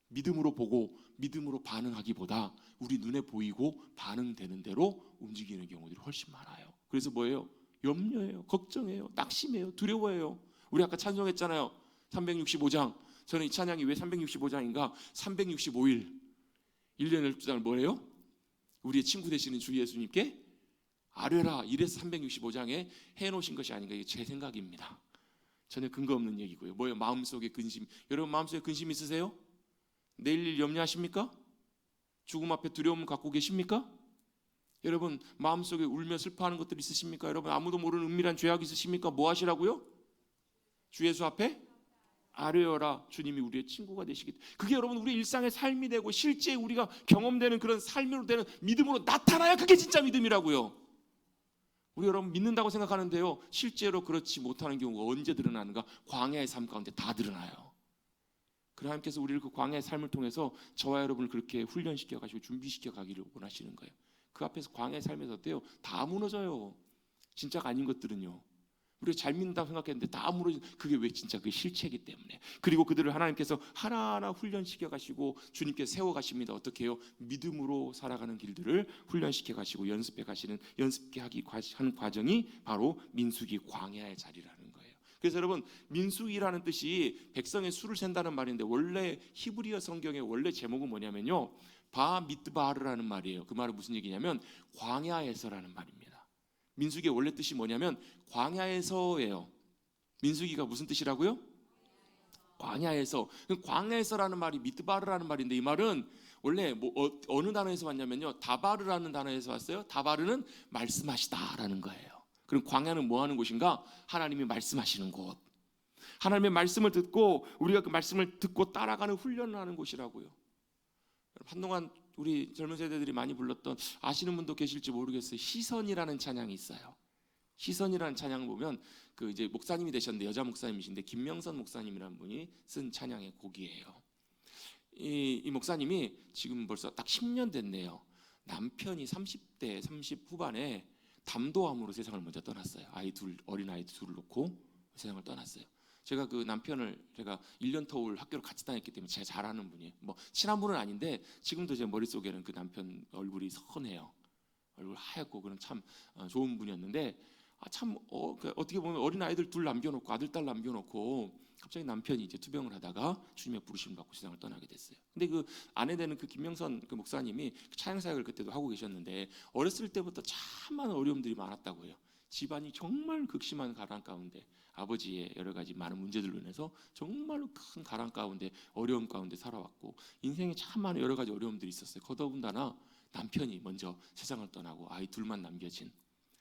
[SPEAKER 1] 믿음으로 보고 믿음으로 반응하기보다 우리 눈에 보이고 반응되는 대로 움직이는 경우들이 훨씬 많아요. 그래서 뭐예요? 염려해요, 걱정해요, 낙심해요, 두려워해요. 우리 아까 찬송했잖아요, 365장. 저는 이 찬양이 왜 365장인가? 365일 1년을 12장을 뭐예요? 우리의 친구 되시는 주 예수님께 아뢰라, 이래서 365장에 해놓으신 것이 아닌가, 이게 제 생각입니다. 전혀 근거 없는 얘기고요. 뭐예요? 마음속에 근심. 여러분, 마음속에 근심 있으세요? 내일 일 염려하십니까? 죽음 앞에 두려움 갖고 계십니까? 여러분, 마음속에 울며 슬퍼하는 것들 있으십니까? 여러분, 아무도 모르는 은밀한 죄악 있으십니까? 뭐 하시라고요? 주 예수 앞에 아뢰어라. 주님이 우리의 친구가 되시기. 그게 여러분 우리 일상의 삶이 되고 실제 우리가 경험되는 그런 삶으로 되는 믿음으로 나타나야 그게 진짜 믿음이라고요. 우리 여러분 믿는다고 생각하는데요, 실제로 그렇지 못하는 경우가 언제 드러나는가? 광야의 삶 가운데 다 드러나요. 그래, 하나님께서 우리를 그 광야의 삶을 통해서 저와 여러분을 그렇게 훈련시켜 가지고 준비시켜 가기를 원하시는 거예요. 그 앞에서 광야의 삶에서 어때요? 다 무너져요. 진짜가 아닌 것들은요. 우리가 잘 믿는다고 생각했는데 다 무너진, 그게 왜 진짜 그 실체이기 때문에. 그리고 그들을 하나님께서 하나하나 훈련시켜 가시고 주님께서 세워 가십니다. 어떻게 해요? 믿음으로 살아가는 길들을 훈련시켜 가시고 연습해 가시는, 연습케 하는 과정이 바로 민수기 광야의 자리라는 거예요. 그래서 여러분, 민수기라는 뜻이 백성의 수를 센다는 말인데 원래 히브리어 성경의 원래 제목은 뭐냐면요, 바미드바르라는 말이에요. 그 말은 무슨 얘기냐면 광야에서라는 말입니다. 민수기의 원래 뜻이 뭐냐면 광야에서예요. 민수기가 무슨 뜻이라고요? 광야에서. 광야에서라는 말이 미드바르라는 말인데, 이 말은 원래 어느 단어에서 왔냐면요, 다바르라는 단어에서 왔어요. 다바르는 말씀하시다라는 거예요. 그럼 광야는 뭐 하는 곳인가? 하나님이 말씀하시는 곳. 하나님의 말씀을 듣고 우리가 그 말씀을 듣고 따라가는 훈련을 하는 곳이라고요. 한동안 우리 젊은 세대들이 많이 불렀던, 아시는 분도 계실지 모르겠어요, 시선이라는 찬양이 있어요. 시선이라는 찬양을 보면 그 이제 목사님이 되셨는데, 여자 목사님이신데 김명선 목사님이라는 분이 쓴 찬양의 곡이에요. 이 목사님이 지금 벌써 딱 10년 됐네요. 남편이 30대 30 후반에 담도암으로 세상을 먼저 떠났어요. 어린 아이 둘을 놓고 세상을 떠났어요. 제가 그 남편을 제가 1년 터울 학교를 같이 다녔기 때문에 제가 잘 아는 분이에요. 뭐 친한 분은 아닌데 지금도 제 머릿속에는 그 남편 얼굴이 선해요. 얼굴 하얗고 그런 참 좋은 분이었는데, 어떻게 보면 어린 아이들 둘 남겨놓고, 아들 딸 남겨놓고 갑자기 남편이 이제 투병을 하다가 주님의 부르심을 받고 세상을 떠나게 됐어요. 근데 그 아내 되는 그 김명선 그 목사님이 찬양 사역을 그때도 하고 계셨는데, 어렸을 때부터 참 많은 어려움들이 많았다고 해요. 집안이 정말 극심한 가난 가운데, 아버지의 여러 가지 많은 문제들로 인해서 정말로 큰 가난 가운데, 어려움 가운데 살아왔고, 인생에 참 많은 여러 가지 어려움들이 있었어요. 더더군다나 남편이 먼저 세상을 떠나고 아이 둘만 남겨진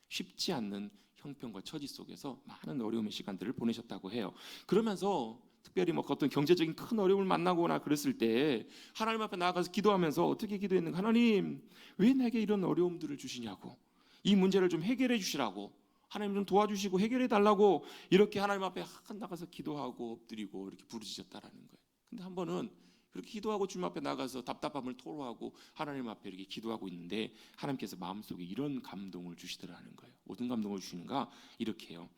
[SPEAKER 1] 쉽지 않는 형편과 처지 속에서 많은 어려움의 시간들을 보내셨다고 해요. 그러면서 특별히 뭐 어떤 경제적인 큰 어려움을 만나거나 그랬을 때 하나님 앞에 나아가서 기도하면서 어떻게 기도했는가? 하나님, 왜 내게 이런 어려움들을 주시냐고, 이 문제를 좀 해결해 주시라고, 하나님 좀 도와주시고 해결해 달라고, 이렇게 하나님 앞에 나가서 기도하고 엎드리고 이렇게 부르짖었다라는 거예요. 근데 한 번은 그렇게 기도하고 주님 앞에 나가서 답답함을 토로하고 하나님 앞에 이렇게 기도하고 있는데, 하나님께서 마음속에 이런 감동을 주시더라는 거예요. 어떤 감동을 주시는가? 이렇게 해요.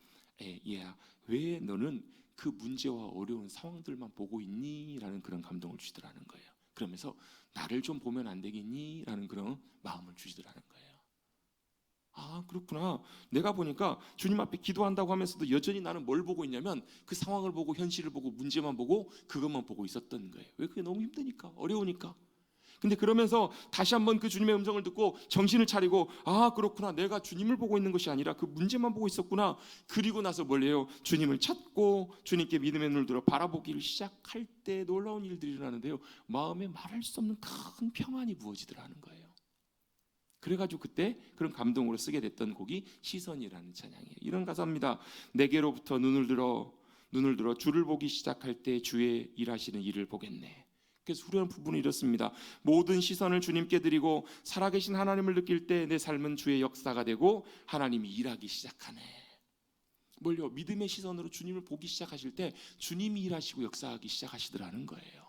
[SPEAKER 1] 얘야, 왜 너는 그 문제와 어려운 상황들만 보고 있니? 라는 그런 감동을 주시더라는 거예요. 그러면서 나를 좀 보면 안 되겠니? 라는 그런 마음을 주시더라는 거예요. 아, 그렇구나. 내가 보니까 주님 앞에 기도한다고 하면서도 여전히 나는 뭘 보고 있냐면 그 상황을 보고, 현실을 보고, 문제만 보고, 그것만 보고 있었던 거예요. 왜? 그게 너무 힘드니까, 어려우니까. 근데 그러면서 다시 한번 그 주님의 음성을 듣고 정신을 차리고, 아, 그렇구나, 내가 주님을 보고 있는 것이 아니라 그 문제만 보고 있었구나. 그리고 나서 뭘 해요? 주님을 찾고 주님께 믿음의 눈을 들어 바라보기를 시작할 때 놀라운 일들이 일어나는데요, 마음에 말할 수 없는 큰 평안이 부어지더라는 거예요. 그래가지고 그때 그런 감동으로 쓰게 됐던 곡이 시선이라는 찬양이에요. 이런 가사입니다. 내게로부터 눈을 들어 주를 보기 시작할 때 주의 일하시는 일을 보겠네. 그래서 후렴 부분이 이렇습니다. 모든 시선을 주님께 드리고 살아계신 하나님을 느낄 때 내 삶은 주의 역사가 되고 하나님이 일하기 시작하네. 뭘요? 믿음의 시선으로 주님을 보기 시작하실 때 주님이 일하시고 역사하기 시작하시더라는 거예요.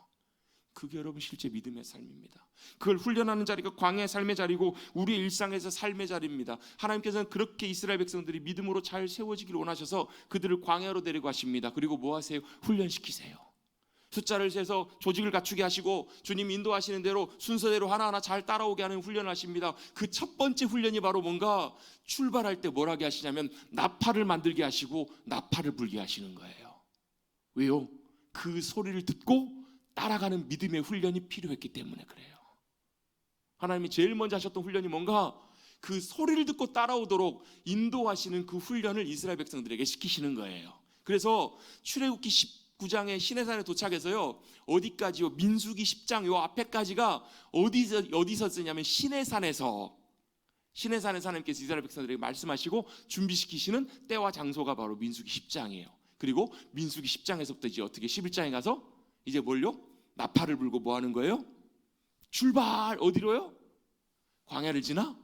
[SPEAKER 1] 그게 여러분 실제 믿음의 삶입니다. 그걸 훈련하는 자리가 광야의 삶의 자리고 우리의 일상에서 삶의 자리입니다. 하나님께서는 그렇게 이스라엘 백성들이 믿음으로 잘 세워지기를 원하셔서 그들을 광야로 데리고 가십니다. 그리고 뭐 하세요? 훈련시키세요. 숫자를 세서 조직을 갖추게 하시고 주님 인도하시는 대로 순서대로 하나하나 잘 따라오게 하는 훈련을 하십니다. 그 첫 번째 훈련이 바로 뭔가, 출발할 때 뭘 하게 하시냐면 나팔을 만들게 하시고 나팔을 불게 하시는 거예요. 왜요? 그 소리를 듣고 따라가는 믿음의 훈련이 필요했기 때문에 그래요. 하나님이 제일 먼저 하셨던 훈련이 뭔가, 그 소리를 듣고 따라오도록 인도하시는 그 훈련을 이스라엘 백성들에게 시키시는 거예요. 그래서 출애굽기 19장의 시내산에 도착해서요, 어디까지요? 민수기 10장 요 앞에까지가 어디서 쓰냐면 시내산에서 하나님께서 이스라엘 백성들에게 말씀하시고 준비시키시는 때와 장소가 바로 민수기 10장이에요. 그리고 민수기 10장에서부터 이제 어떻게 11장에 가서 이제 뭘요? 나팔을 불고 뭐 하는 거예요? 출발! 어디로요? 광야를 지나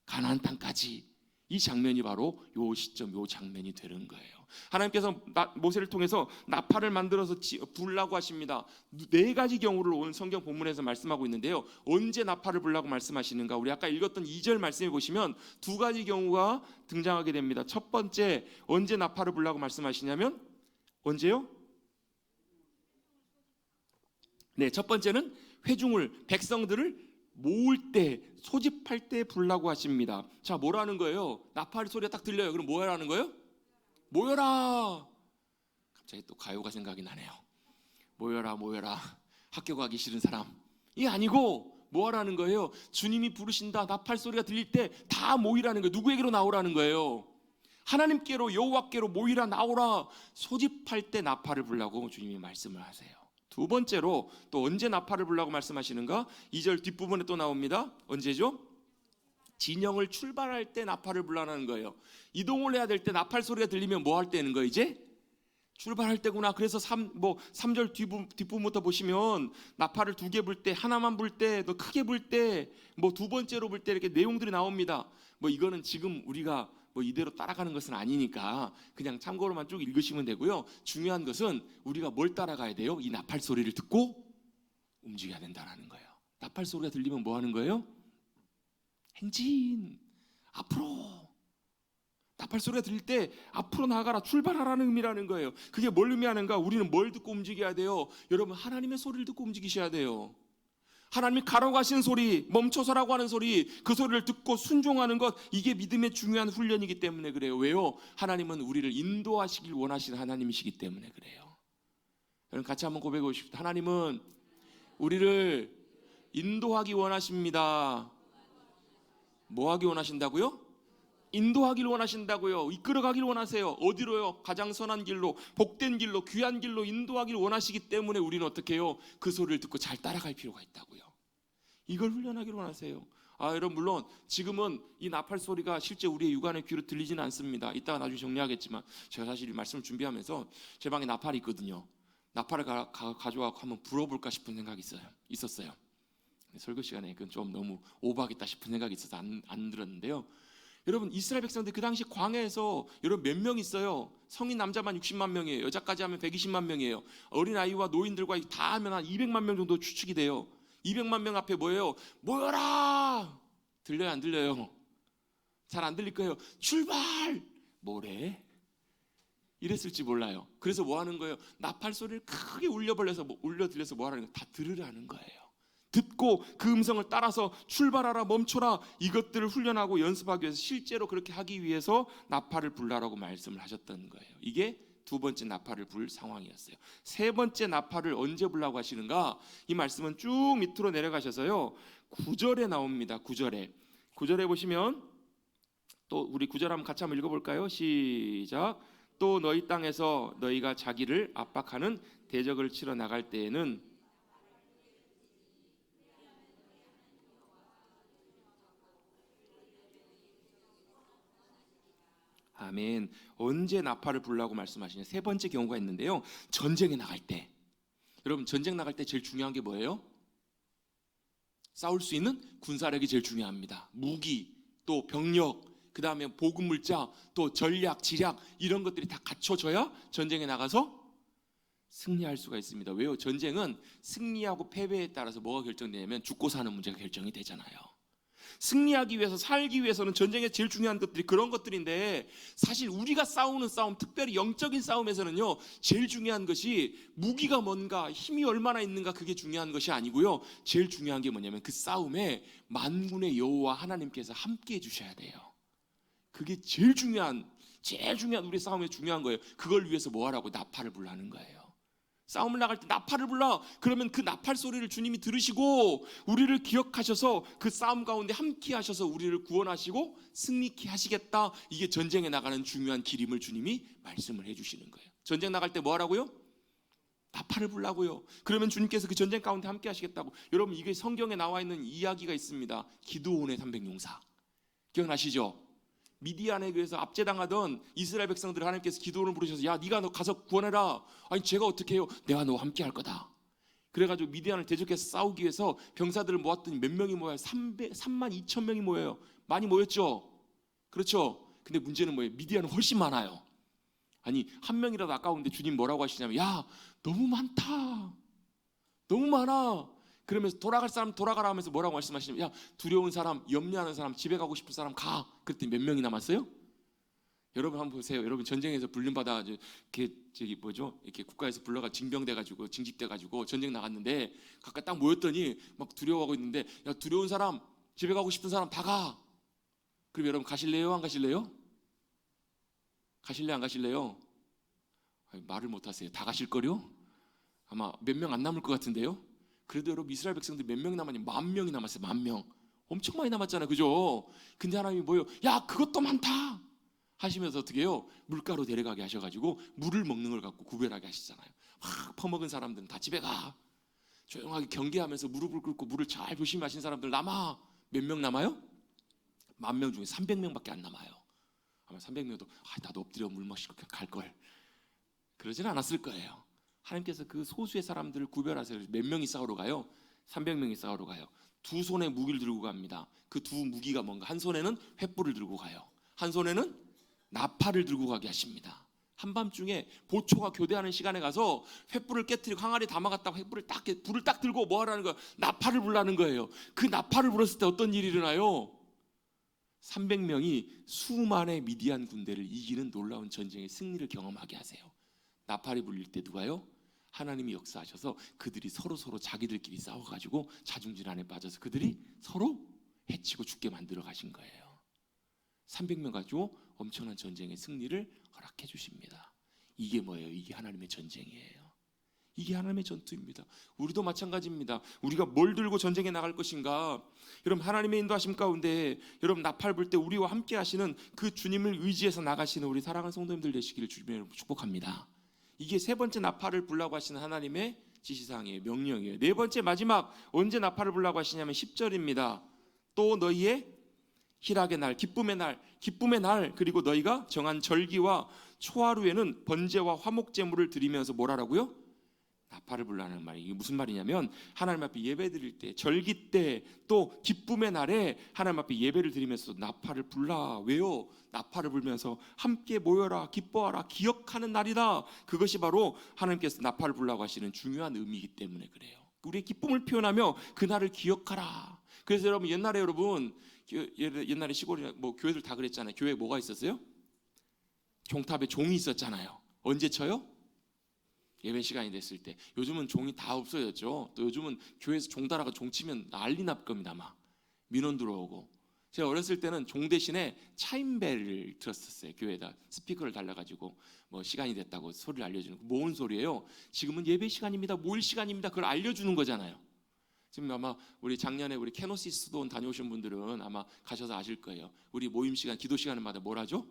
[SPEAKER 1] 가나안 땅까지. 이 장면이 바로 요 시점, 요 장면이 되는 거예요. 하나님께서 모세를 통해서 나팔을 만들어서 불라고 하십니다. 네 가지 경우를 오늘 성경 본문에서 말씀하고 있는데요, 언제 나팔을 불라고 말씀하시는가? 우리 아까 읽었던 2절 말씀해 보시면 두 가지 경우가 등장하게 됩니다. 첫 번째, 언제 나팔을 불라고 말씀하시냐면 언제요? 네, 첫 번째는 회중을, 백성들을 모을 때, 소집할 때 불라고 하십니다. 자, 뭐라는 거예요? 나팔 소리가 딱 들려요. 그럼 뭐 하라는 거예요? 모여라. 갑자기 또 가요가 생각이 나네요. 모여라 모여라. 학교 가기 싫은 사람. 이게 아니고 뭐 하라는 거예요? 주님이 부르신다, 나팔 소리가 들릴 때 다 모이라는 거예요. 누구에게로 나오라는 거예요? 하나님께로, 여호와께로 모이라, 나오라. 소집할 때 나팔을 불라고 주님이 말씀을 하세요. 두 번째로 또 언제 나팔을 불라고 말씀하시는가? 2절 뒷부분에 또 나옵니다. 언제죠? 진영을 출발할 때 나팔을 불라는 거예요. 이동을 해야 될 때 나팔 소리가 들리면 뭐 할 때는 거예요? 이제 출발할 때구나. 그래서 3절 뒷부분부터 보시면 나팔을 2개 불 때, 하나만 불 때, 더 크게 불 때, 뭐 2번째로 불 때 이렇게 내용들이 나옵니다. 뭐 이거는 지금 우리가 뭐 이대로 따라가는 것은 아니니까 그냥 참고로만 쭉 읽으시면 되고요. 중요한 것은 우리가 뭘 따라가야 돼요? 이 나팔 소리를 듣고 움직여야 된다는 거예요. 나팔 소리가 들리면 뭐 하는 거예요? 행진, 앞으로. 나팔 소리가 들릴 때 앞으로 나가라, 출발하라는 의미라는 거예요. 그게 뭘 의미하는가? 우리는 뭘 듣고 움직여야 돼요? 여러분, 하나님의 소리를 듣고 움직이셔야 돼요. 하나님이 가라고 하시는 소리, 멈춰서라고 하는 소리, 그 소리를 듣고 순종하는 것, 이게 믿음의 중요한 훈련이기 때문에 그래요. 왜요? 하나님은 우리를 인도하시길 원하시는 하나님이시기 때문에 그래요. 여러분 같이 한번 고백하고 싶습니다. 하나님은 우리를 인도하기 원하십니다. 뭐 하기 원하신다고요? 인도하길 원하신다고요. 이끌어가길 원하세요. 어디로요? 가장 선한 길로, 복된 길로, 귀한 길로 인도하길 원하시기 때문에 우리는 어떻게 해요? 그 소리를 듣고 잘 따라갈 필요가 있다고요. 이걸 훈련하길 원하세요. 여러분, 물론 지금은 이 나팔 소리가 실제 우리의 육안의 귀로 들리지는 않습니다. 이따가 나중에 정리하겠지만, 제가 사실 이 말씀을 준비하면서 제 방에 나팔이 있거든요. 나팔을 가져와서 한번 불어볼까 싶은 생각이 있었어요. 설교 시간에 그건 좀 너무 오버하겠다 싶은 생각이 있어서 안 들었는데요. 여러분, 이스라엘 백성들 그 당시 광야에서 여러분 몇 명 있어요? 성인 남자만 60만 명이에요. 여자까지 하면 120만 명이에요. 어린아이와 노인들과 다 하면 한 200만 명 정도 추측이 돼요. 200만 명 앞에 뭐예요? 모여라! 들려요, 안 들려요? 잘 안 들릴 거예요. 출발! 뭐래? 이랬을지 몰라요. 그래서 뭐 하는 거예요? 나팔 소리를 크게 울려 들려서 뭐 하라는 거예요? 다 들으라는 거예요. 듣고 그 음성을 따라서 출발하라, 멈춰라, 이것들을 훈련하고 연습하기 위해서, 실제로 그렇게 하기 위해서 나팔을 불라라고 말씀을 하셨던 거예요. 이게 2번째 나팔을 불 상황이었어요. 3번째 나팔을 언제 불라고 하시는가? 이 말씀은 쭉 밑으로 내려가셔서요 9절에 나옵니다. 9절에 보시면, 또 우리 9절 한번 같이 한번 읽어볼까요? 시작. 또 너희 땅에서 너희가 자기를 압박하는 대적을 치러 나갈 때에는 아멘. 언제 나팔을 불라고 말씀하시냐? 3번째 경우가 있는데요. 전쟁에 나갈 때. 여러분, 전쟁 나갈 때 제일 중요한 게 뭐예요? 싸울 수 있는 군사력이 제일 중요합니다. 무기, 또 병력, 그 다음에 보급물자, 또 전략, 지략, 이런 것들이 다 갖춰져야 전쟁에 나가서 승리할 수가 있습니다. 왜요? 전쟁은 승리하고 패배에 따라서 뭐가 결정되냐면 죽고 사는 문제가 결정이 되잖아요. 승리하기 위해서, 살기 위해서는 전쟁에 제일 중요한 것들이 그런 것들인데, 사실 우리가 싸우는 싸움, 특별히 영적인 싸움에서는요 제일 중요한 것이 무기가 뭔가, 힘이 얼마나 있는가, 그게 중요한 것이 아니고요, 제일 중요한 게 뭐냐면 그 싸움에 만군의 여호와 하나님께서 함께 해주셔야 돼요. 그게 제일 중요한 우리 싸움에 중요한 거예요. 그걸 위해서 뭐 하라고? 나팔을 불라는 거예요. 싸움을 나갈 때 나팔을 불러. 그러면 그 나팔 소리를 주님이 들으시고 우리를 기억하셔서 그 싸움 가운데 함께 하셔서 우리를 구원하시고 승리케 하시겠다. 이게 전쟁에 나가는 중요한 길임을 주님이 말씀을 해주시는 거예요. 전쟁 나갈 때 뭐 하라고요? 나팔을 불라고요. 그러면 주님께서 그 전쟁 가운데 함께 하시겠다고. 여러분, 이게 성경에 나와 있는 이야기가 있습니다. 기드온의 300용사 기억나시죠? 미디안에 의해서 압제당하던 이스라엘 백성들을 하나님께서 기드온을 부르셔서, 야, 네가 너 가서 구원해라. 아니, 제가 어떻게 해요? 내가 너와 함께 할 거다. 그래가지고 미디안을 대적해서 싸우기 위해서 병사들을 모았더니 몇 명이 모여요? 3만 2천 명이 모여요. 많이 모였죠? 그렇죠? 근데 문제는 뭐예요? 미디안은 훨씬 많아요. 아니, 한 명이라도 아까운데 주님 뭐라고 하시냐면, 야, 너무 많다, 너무 많아. 그러면서 돌아갈 사람 돌아가라 하면서 뭐라고 말씀하시냐면, 야, 두려운 사람, 염려하는 사람, 집에 가고 싶은 사람 가. 그랬더니 몇 명이 남았어요? 여러분 한번 보세요. 여러분, 전쟁에서 불륜받아가지고 이렇게 국가에서 불러가 징병돼가지고 징집돼가지고 전쟁 나갔는데 각각 딱 모였더니 막 두려워하고 있는데, 야, 두려운 사람, 집에 가고 싶은 사람 다 가. 그럼 여러분 가실래요? 안 가실래요? 가실래요? 안 가실래요? 아니, 말을 못하세요. 다 가실 거요? 아마 몇 명 안 남을 것 같은데요. 그래도 여러분, 이스라엘 백성들 몇 명 남았냐? 10,000명이 남았어요. 10,000명. 엄청 많이 남았잖아요. 그죠? 근데 하나님이 뭐예요? 야, 그것도 많다 하시면서 어떻게 해요? 물가로 데려가게 하셔가지고 물을 먹는 걸 갖고 구별하게 하시잖아요. 막 퍼먹은 사람들은 다 집에 가. 조용하게 경계하면서 무릎을 꿇고 물을 잘 조심히 마신 사람들 남아. 몇 명 남아요? 10,000명 중에 300명밖에 안 남아요. 아마 300명도 나도 엎드려 물 마시고 갈걸. 그러진 않았을 거예요. 하나님께서 그 소수의 사람들을 구별하세요. 몇 명이 싸우러 가요? 300명이 싸우러 가요. 두 손에 무기를 들고 갑니다. 그 두 무기가 뭔가? 한 손에는 횃불을 들고 가요. 한 손에는 나팔을 들고 가게 하십니다. 한밤중에 보초가 교대하는 시간에 가서 횃불을 깨뜨리고 항아리에 담아갔다가 횃불을 딱 불을 딱 들고 뭐 하라는 거예요? 나팔을 불라는 거예요. 그 나팔을 불었을 때 어떤 일이 일어나요? 300명이 수만의 미디안 군대를 이기는 놀라운 전쟁의 승리를 경험하게 하세요. 나팔이 불릴 때 누가요? 하나님이 역사하셔서 그들이 서로 자기들끼리 싸워가지고 자중질환에 빠져서 그들이 서로 해치고 죽게 만들어 가신 거예요. 300명 가지고 엄청난 전쟁의 승리를 허락해 주십니다. 이게 뭐예요? 이게 하나님의 전쟁이에요. 이게 하나님의 전투입니다. 우리도 마찬가지입니다. 우리가 뭘 들고 전쟁에 나갈 것인가? 여러분, 하나님의 인도하심 가운데 여러분 나팔 불 때 우리와 함께 하시는 그 주님을 의지해서 나가시는 우리 사랑하는 성도님들 되시기를 주님으로 축복합니다. 이게 세 번째 나팔을 불라고 하시는 하나님의 지시사항이에요. 명령이에요. 네 번째 마지막 언제 나팔을 불라고 하시냐면 10절입니다. 또 너희의 희락의 날, 기쁨의 날, 그리고 너희가 정한 절기와 초하루에는 번제와 화목제물을 드리면서 뭘 하라고요? 나팔을 불라는 말이 이게 무슨 말이냐면 하나님 앞에 예배 드릴 때, 절기 때, 또 기쁨의 날에 하나님 앞에 예배를 드리면서 나팔을 불라. 왜요? 나팔을 불면서 함께 모여라, 기뻐하라, 기억하는 날이다. 그것이 바로 하나님께서 나팔을 불라고 하시는 중요한 의미이기 때문에 그래요. 우리의 기쁨을 표현하며 그 날을 기억하라. 그래서 여러분 옛날에 시골이나 뭐 교회들 다 그랬잖아요. 교회에 뭐가 있었어요? 종탑에 종이 있었잖아요. 언제 쳐요? 예배 시간이 됐을 때. 요즘은 종이 다 없어졌죠. 또 요즘은 교회에서 종 달아가 종 치면 난리 날 겁니다. 막 민원 들어오고. 제가 어렸을 때는 종 대신에 차임벨을 들었었어요. 교회에다 스피커를 달라가지고 뭐 시간이 됐다고 소리를 알려주는 모은 소리예요. 지금은 예배 시간입니다, 모일 시간입니다, 그걸 알려주는 거잖아요. 지금 아마 우리 작년에 우리 케노시스 수도원 다녀오신 분들은 아마 가셔서 아실 거예요. 우리 모임 시간, 기도 시간마다 뭘 하죠?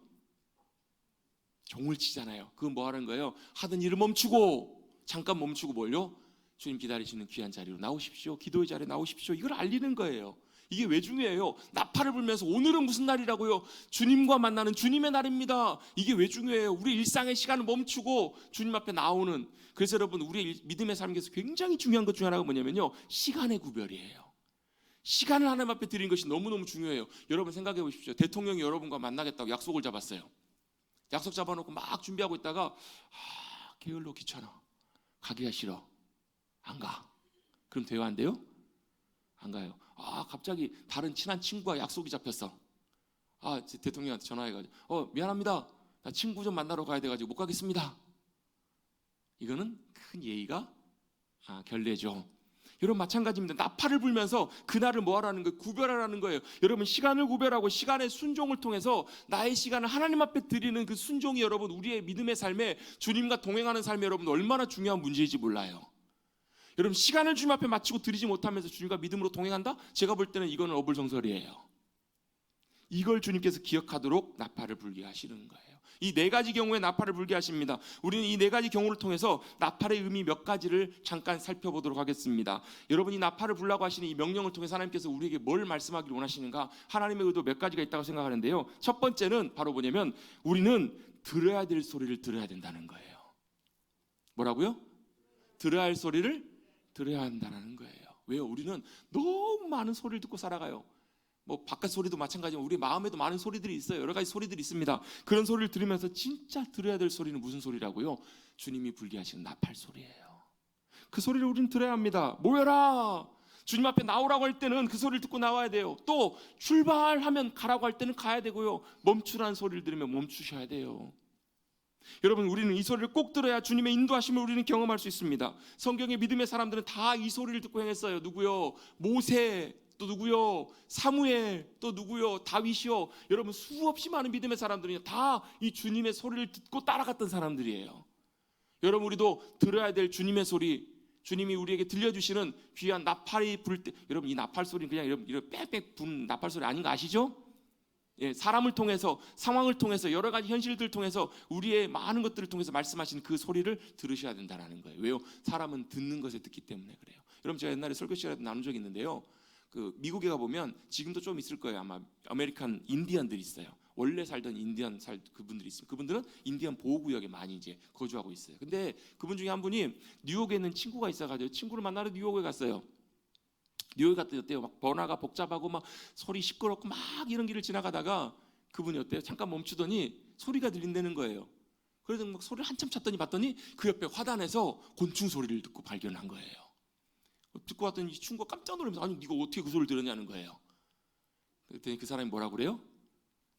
[SPEAKER 1] 종을 치잖아요. 그건 뭐 하는 거예요? 하던 일을 멈추고, 잠깐 멈추고 뭘요? 주님 기다리시는 귀한 자리로 나오십시오. 기도의 자리에 나오십시오. 이걸 알리는 거예요. 이게 왜 중요해요? 나팔을 불면서 오늘은 무슨 날이라고요? 주님과 만나는 주님의 날입니다. 이게 왜 중요해요? 우리 일상의 시간을 멈추고 주님 앞에 나오는. 그래서 여러분, 우리 믿음의 삶에서 굉장히 중요한 것 중에 하나가 뭐냐면요, 시간의 구별이에요. 시간을 하나님 앞에 드리는 것이 너무너무 중요해요. 여러분 생각해 보십시오. 대통령이 여러분과 만나겠다고 약속을 잡았어요. 약속 잡아놓고 막 준비하고 있다가 게을러, 귀찮아, 가기가 싫어, 안 가. 그럼 돼요, 안 돼요? 안 가요. 갑자기 다른 친한 친구와 약속이 잡혔어. 대통령한테 전화해가지고 미안합니다, 나 친구 좀 만나러 가야 돼가지고 못 가겠습니다. 이거는 큰 예의가 결례죠. 여러분 마찬가지입니다. 나팔을 불면서 그날을 뭐 하라는 거예요? 구별하라는 거예요. 여러분, 시간을 구별하고 시간의 순종을 통해서 나의 시간을 하나님 앞에 드리는 그 순종이 여러분 우리의 믿음의 삶에, 주님과 동행하는 삶에 여러분 얼마나 중요한 문제인지 몰라요. 여러분, 시간을 주님 앞에 마치고 드리지 못하면서 주님과 믿음으로 동행한다? 제가 볼 때는 이거는 어불성설이에요. 이걸 주님께서 기억하도록 나팔을 불게 하시는 거예요. 이 네 가지 경우에 나팔을 불게 하십니다. 우리는 이 네 가지 경우를 통해서 나팔의 의미 몇 가지를 잠깐 살펴보도록 하겠습니다. 여러분이 나팔을 불라고 하시는 이 명령을 통해서 하나님께서 우리에게 뭘 말씀하기를 원하시는가? 하나님의 의도 몇 가지가 있다고 생각하는데요. 첫 번째는 바로 뭐냐면 우리는 들어야 될 소리를 들어야 된다는 거예요. 뭐라고요? 들어야 할 소리를 들어야 한다는 거예요. 왜요? 우리는 너무 많은 소리를 듣고 살아가요. 뭐 바깥 소리도 마찬가지지만 우리 마음에도 많은 소리들이 있어요. 여러 가지 소리들이 있습니다. 그런 소리를 들으면서 진짜 들어야 될 소리는 무슨 소리라고요? 주님이 불게 하시는 나팔 소리예요. 그 소리를 우리는 들어야 합니다. 모여라, 주님 앞에 나오라고 할 때는 그 소리를 듣고 나와야 돼요. 또 출발하면 가라고 할 때는 가야 되고요. 멈추라는 소리를 들으면 멈추셔야 돼요. 여러분, 우리는 이 소리를 꼭 들어야 주님의 인도하심을 우리는 경험할 수 있습니다. 성경의 믿음의 사람들은 다 이 소리를 듣고 행했어요. 누구요? 모세, 또 누구요? 사무엘, 또 누구요? 다윗이요. 여러분, 수없이 많은 믿음의 사람들이 다 이 주님의 소리를 듣고 따라갔던 사람들이에요. 여러분, 우리도 들어야 될 주님의 소리, 주님이 우리에게 들려주시는 귀한 나팔이 불 때, 여러분 이 나팔 소리는 그냥 이런 빽빽 분 나팔 소리 아닌 거 아시죠? 사람을 통해서, 상황을 통해서, 여러 가지 현실들을 통해서 우리의 많은 것들을 통해서 말씀하시는 그 소리를 들으셔야 된다는 거예요. 왜요? 사람은 듣는 것에 듣기 때문에 그래요. 여러분, 제가 옛날에 설교 시간에 나눈 적이 있는데요, 그 미국에 가보면 지금도 좀 있을 거예요. 아마 아메리칸 인디언들이 있어요. 원래 살던 그분들이 있어요. 그분들은 인디언 보호구역에 많이 이제 거주하고 있어요. 근데 그분 중에 한 분이 뉴욕에 있는 친구가 있어가지고 친구를 만나러 뉴욕에 갔어요. 뉴욕에 갔더니 어때요? 막 번화가 복잡하고 막 소리 시끄럽고 막 이런 길을 지나가다가 그분이 어때요? 잠깐 멈추더니 소리가 들린다는 거예요. 그래서 막 소리를 한참 찾더니 봤더니 그 옆에 화단에서 곤충 소리를 듣고 발견한 거예요. 듣고 왔더니 이 친구가 깜짝 놀라면서 아니 네가 어떻게 그 소리를 들었냐는 거예요. 그랬더니 그 사람이 뭐라 그래요?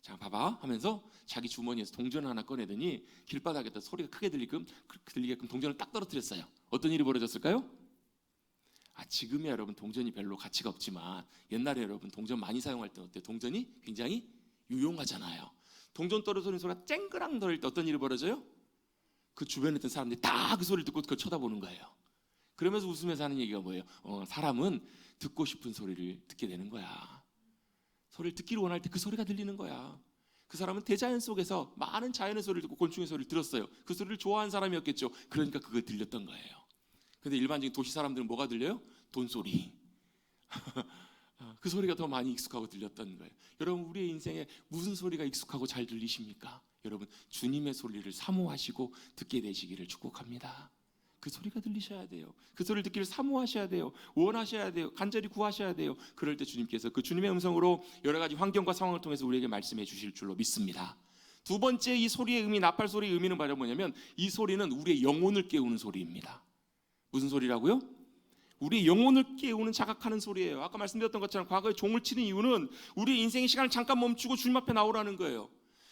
[SPEAKER 1] 자 봐봐 하면서 자기 주머니에서 동전 하나 꺼내더니 길바닥에다 소리가 크게 들리게끔 동전을 딱 떨어뜨렸어요. 어떤 일이 벌어졌을까요? 지금이야 여러분 동전이 별로 가치가 없지만 옛날에 여러분 동전 많이 사용할 때 어때요? 동전이 굉장히 유용하잖아요. 동전 떨어지는 소리가 쨍그랑 들릴 때 어떤 일이 벌어져요? 그 주변에 있던 사람들이 다 그 소리를 듣고 그걸 쳐다보는 거예요. 그러면서 웃으면서 하는 얘기가 뭐예요? 사람은 듣고 싶은 소리를 듣게 되는 거야. 소리를 듣기를 원할 때 그 소리가 들리는 거야. 그 사람은 대자연 속에서 많은 자연의 소리를 듣고 곤충의 소리를 들었어요. 그 소리를 좋아하는 사람이었겠죠. 그러니까 그걸 들렸던 거예요. 근데 일반적인 도시 사람들은 뭐가 들려요? 돈소리. 그 소리가 더 많이 익숙하고 들렸던 거예요. 여러분 우리의 인생에 무슨 소리가 익숙하고 잘 들리십니까? 여러분 주님의 소리를 사모하시고 듣게 되시기를 축복합니다. 그 소리가 들리셔야 돼요. 그 소리를 듣기를 사모하셔야 돼요. 원하셔야 돼요. 간절히 구하셔야 돼요. 그럴 때 주님께서 그 주님의 음성으로 여러 가지 환경과 상황을 통해서 우리에게 말씀해 주실 줄로 믿습니다. 두 번째 이 소리의 의미, 나팔 소리의 의미는 바로 뭐냐면 이 소리는 우리의 영혼을 깨우는 소리입니다. 무슨 소리라고요? 우리의 영혼을 깨우는 자각하는 소리예요. 아까 말씀드렸던 것처럼 과거에 종을 치는 이유는 우리의 인생의 시간을 잠깐 멈추고 주님 앞에 나오라는 거예요.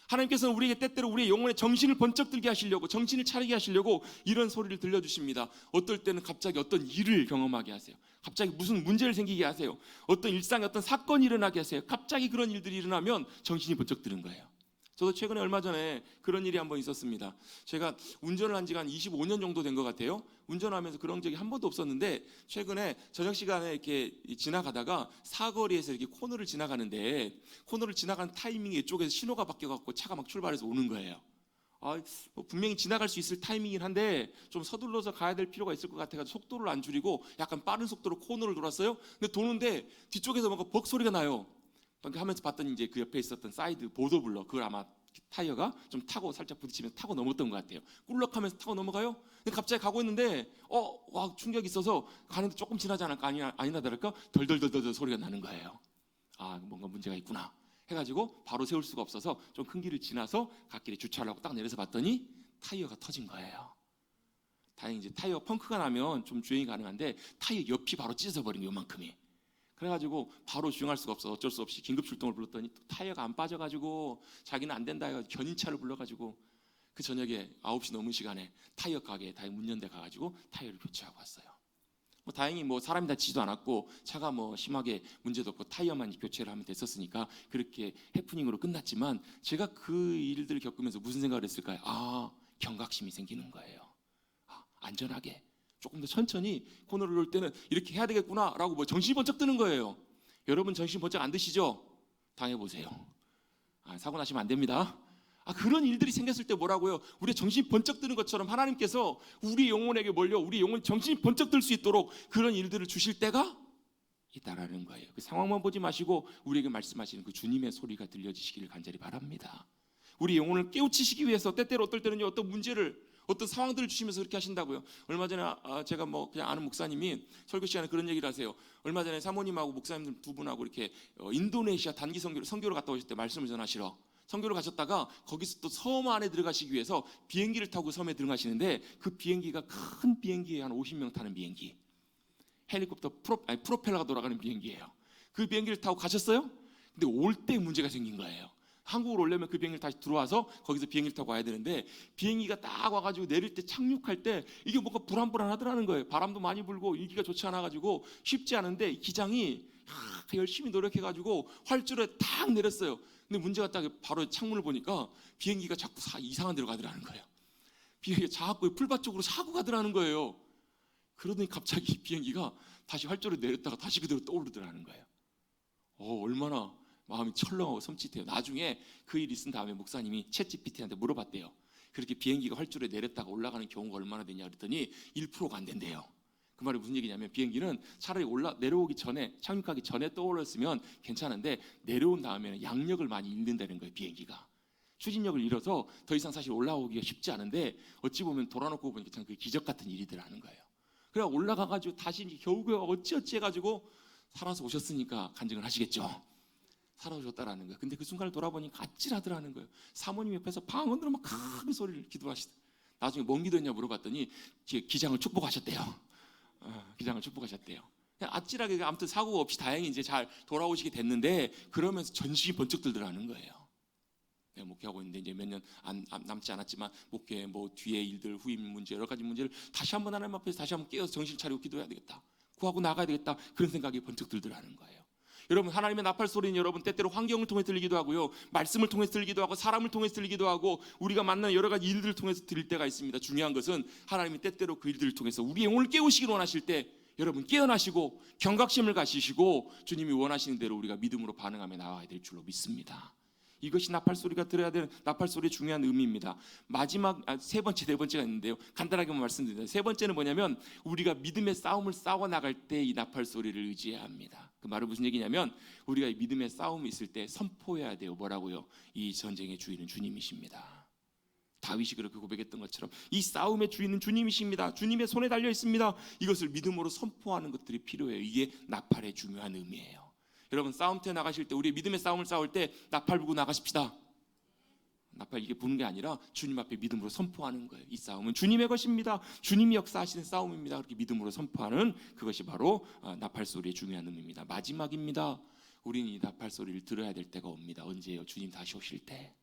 [SPEAKER 1] 하나님께서는 우리에게 때때로 우리의 영혼의 정신을 번쩍 들게 하시려고, 정신을 차리게 하시려고 이런 소리를 들려주십니다. 어떨 때는 갑자기 어떤 일을 경험하게 하세요. 갑자기 무슨 문제를 생기게 하세요. 어떤 일상에 어떤 사건이 일어나게 하세요. 갑자기 그런 일들이 일어나면 정신이 번쩍 드는 거예요. 저도 최근에 얼마 전에 그런 일이 한번 있었습니다. 제가 운전을 한 지가 한 25년 정도 된 것 같아요. 운전하면서 그런 적이 한 번도 없었는데 최근에 저녁 시간에 이렇게 지나가다가 사거리에서 이렇게 코너를 지나가는데 코너를 지나가는 타이밍에 이쪽에서 신호가 바뀌어갖고 차가 막 출발해서 오는 거예요. 분명히 지나갈 수 있을 타이밍이긴 한데 좀 서둘러서 가야 될 필요가 있을 것 같아가지고 속도를 안 줄이고 약간 빠른 속도로 코너를 돌았어요. 근데 도는데 뒤쪽에서 뭔가 벅 소리가 나요. 하면서 봤더니 이제 그 옆에 있었던 사이드 보도블럭 그걸 아마 타이어가 좀 타고 살짝 부딪히면서 타고 넘었던 것 같아요. 꿀럭하면서 타고 넘어가요. 근데 갑자기 가고 있는데 와 충격이 있어서 가는데 조금 지나지 않을까 아니나 다를까 덜덜덜덜 소리가 나는 거예요. 뭔가 문제가 있구나 해가지고 바로 세울 수가 없어서 좀 큰 길을 지나서 갓길에 주차를 하고 딱 내려서 봤더니 타이어가 터진 거예요. 다행히 이제 타이어 펑크가 나면 좀 주행이 가능한데 타이어 옆이 바로 찢어져 버린 요만큼이. 그래가지고 바로 주행할 수가 없어 어쩔 수 없이 긴급 출동을 불렀더니 또 타이어가 안 빠져가지고 자기는 안 된다 해가지고 견인차를 불러가지고 그 저녁에 9시 넘은 시간에 타이어 가게에 다행히 문 연대 가가지고 타이어를 교체하고 왔어요. 다행히 사람이 다치지도 않았고 차가 심하게 문제도 없고 타이어만 교체를 하면 됐었으니까 그렇게 해프닝으로 끝났지만 제가 그 일들을 겪으면서 무슨 생각을 했을까요? 경각심이 생기는 거예요. 안전하게 조금 더 천천히 코너를 놓을 때는 이렇게 해야 되겠구나라고 정신이 번쩍 드는 거예요. 여러분 정신 번쩍 안 드시죠? 당해보세요. 사고 나시면 안 됩니다. 그런 일들이 생겼을 때 뭐라고요? 우리 정신이 번쩍 드는 것처럼 하나님께서 우리 영혼에게 몰려 우리 영혼 정신이 번쩍 들 수 있도록 그런 일들을 주실 때가 있다라는 거예요. 그 상황만 보지 마시고 우리에게 말씀하시는 그 주님의 소리가 들려지시기를 간절히 바랍니다. 우리 영혼을 깨우치시기 위해서 때때로 어떨 때는요 어떤 문제를 어떤 상황들을 주시면서 그렇게 하신다고요. 얼마 전에 제가 그냥 아는 목사님이 설교 시간에 그런 얘기를 하세요. 얼마 전에 사모님하고 목사님들 두 분하고 이렇게 인도네시아 단기 선교를 갔다 오실 때 말씀을 전하시러 선교를 가셨다가 거기서 또 섬 안에 들어가시기 위해서 비행기를 타고 섬에 들어가시는데 그 비행기가 큰 비행기에 한 50명 타는 비행기, 헬리콥터 프로펠러가 돌아가는 비행기예요. 그 비행기를 타고 가셨어요. 근데 올 때 문제가 생긴 거예요. 한국으로 오려면 그 비행기를 다시 들어와서 거기서 비행기를 타고 와야 되는데 비행기가 딱 와가지고 내릴 때 착륙할 때 이게 뭔가 불안불안하더라는 거예요. 바람도 많이 불고 일기가 좋지 않아가지고 쉽지 않은데 기장이 열심히 노력해가지고 활주로에 딱 내렸어요. 근데 문제가 딱 바로 창문을 보니까 비행기가 자꾸 이상한 데로 가더라는 거예요. 비행기가 자꾸 풀밭 쪽으로 사고 가더라는 거예요. 그러더니 갑자기 비행기가 다시 활주로에 내렸다가 다시 그대로 떠오르더라는 거예요. 얼마나 마음이 철렁하고 섬찟해요. 나중에 그 일 있은 다음에 목사님이 챗GPT한테 물어봤대요. 그렇게 비행기가 활주로에 내렸다가 올라가는 경우가 얼마나 되냐 그랬더니 1%가 안 된대요. 그 말이 무슨 얘기냐면 비행기는 차라리 내려오기 전에 착륙하기 전에 떠올랐으면 괜찮은데 내려온 다음에는 양력을 많이 잃는다는 거예요. 비행기가 추진력을 잃어서 더 이상 사실 올라오기가 쉽지 않은데 어찌 보면 돌아놓고 보니까 참 그 기적 같은 일이더라는 거예요. 그래 올라가가지고 다시 겨우겨우 어찌 해가지고 살아서 오셨으니까 간증을 하시겠죠. 살아오셨다라는 거예요. 근데 그 순간을 돌아보니까 아찔하더라는 거예요. 사모님 옆에서 방언으로 막 큰 소리를 기도하시다. 나중에 뭔 기도했냐 물어봤더니 기장을 축복하셨대요. 기장을 축복하셨대요. 아찔하게 아무튼 사고가 없이 다행히 이제 잘 돌아오시게 됐는데 그러면서 전신이 번쩍 들더라는 거예요. 내가 목회하고 있는데 이제 몇 년 남지 않았지만 목회 뭐 뒤에 일들 후임 문제 여러 가지 문제를 다시 한번 하나님 앞에서 다시 한번 깨어서 정신 차리고 기도해야 되겠다. 구하고 나가야 되겠다. 그런 생각이 번쩍 들더라는 거예요. 여러분 하나님의 나팔 소리는 여러분 때때로 환경을 통해 들리기도 하고요. 말씀을 통해서 들리기도 하고 사람을 통해서 들리기도 하고 우리가 만나는 여러 가지 일들을 통해서 들릴 때가 있습니다. 중요한 것은 하나님이 때때로 그 일들을 통해서 우리의 영혼을 깨우시길 원하실 때 여러분 깨어나시고 경각심을 가지시고 주님이 원하시는 대로 우리가 믿음으로 반응하며 나와야 될 줄로 믿습니다. 이것이 나팔 소리가 들어야 되는 나팔 소리의 중요한 의미입니다. 마지막 세 번째 네 번째가 있는데요. 간단하게만 말씀드립니다. 세 번째는 뭐냐면 우리가 믿음의 싸움을 싸워 나갈 때 이 나팔 소리를 의지해야 합니다. 그 말은 무슨 얘기냐면 우리가 이 믿음의 싸움이 있을 때 선포해야 돼요. 뭐라고요? 이 전쟁의 주인은 주님이십니다. 다윗이 그렇게 고백했던 것처럼 이 싸움의 주인은 주님이십니다. 주님의 손에 달려 있습니다. 이것을 믿음으로 선포하는 것들이 필요해요. 이게 나팔의 중요한 의미예요. 여러분 싸움터에 나가실 때 우리 믿음의 싸움을 싸울 때 나팔 불고 나가십시다. 나팔 이게 부는 게 아니라 주님 앞에 믿음으로 선포하는 거예요. 이 싸움은 주님의 것입니다. 주님이 역사하시는 싸움입니다. 그렇게 믿음으로 선포하는 그것이 바로 나팔 소리의 중요한 의미입니다. 마지막입니다. 우리는 이 나팔 소리를 들어야 될 때가 옵니다. 언제예요? 주님 다시 오실 때.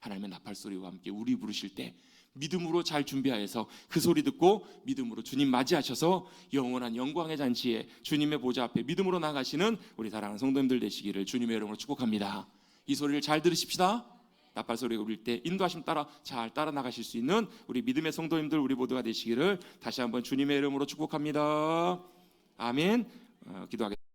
[SPEAKER 1] 하나님의 나팔 소리와 함께 우리 부르실 때 믿음으로 잘 준비하여서 그 소리 듣고 믿음으로 주님 맞이하셔서 영원한 영광의 잔치에 주님의 보좌 앞에 믿음으로 나가시는 우리 사랑하는 성도님들 되시기를 주님의 이름으로 축복합니다. 이 소리를 잘 들으십시다. 나팔 소리가 울릴 때 인도하심 따라 잘 따라 나가실 수 있는 우리 믿음의 성도님들 우리 모두가 되시기를 다시 한번 주님의 이름으로 축복합니다. 아멘. 기도하겠습니다.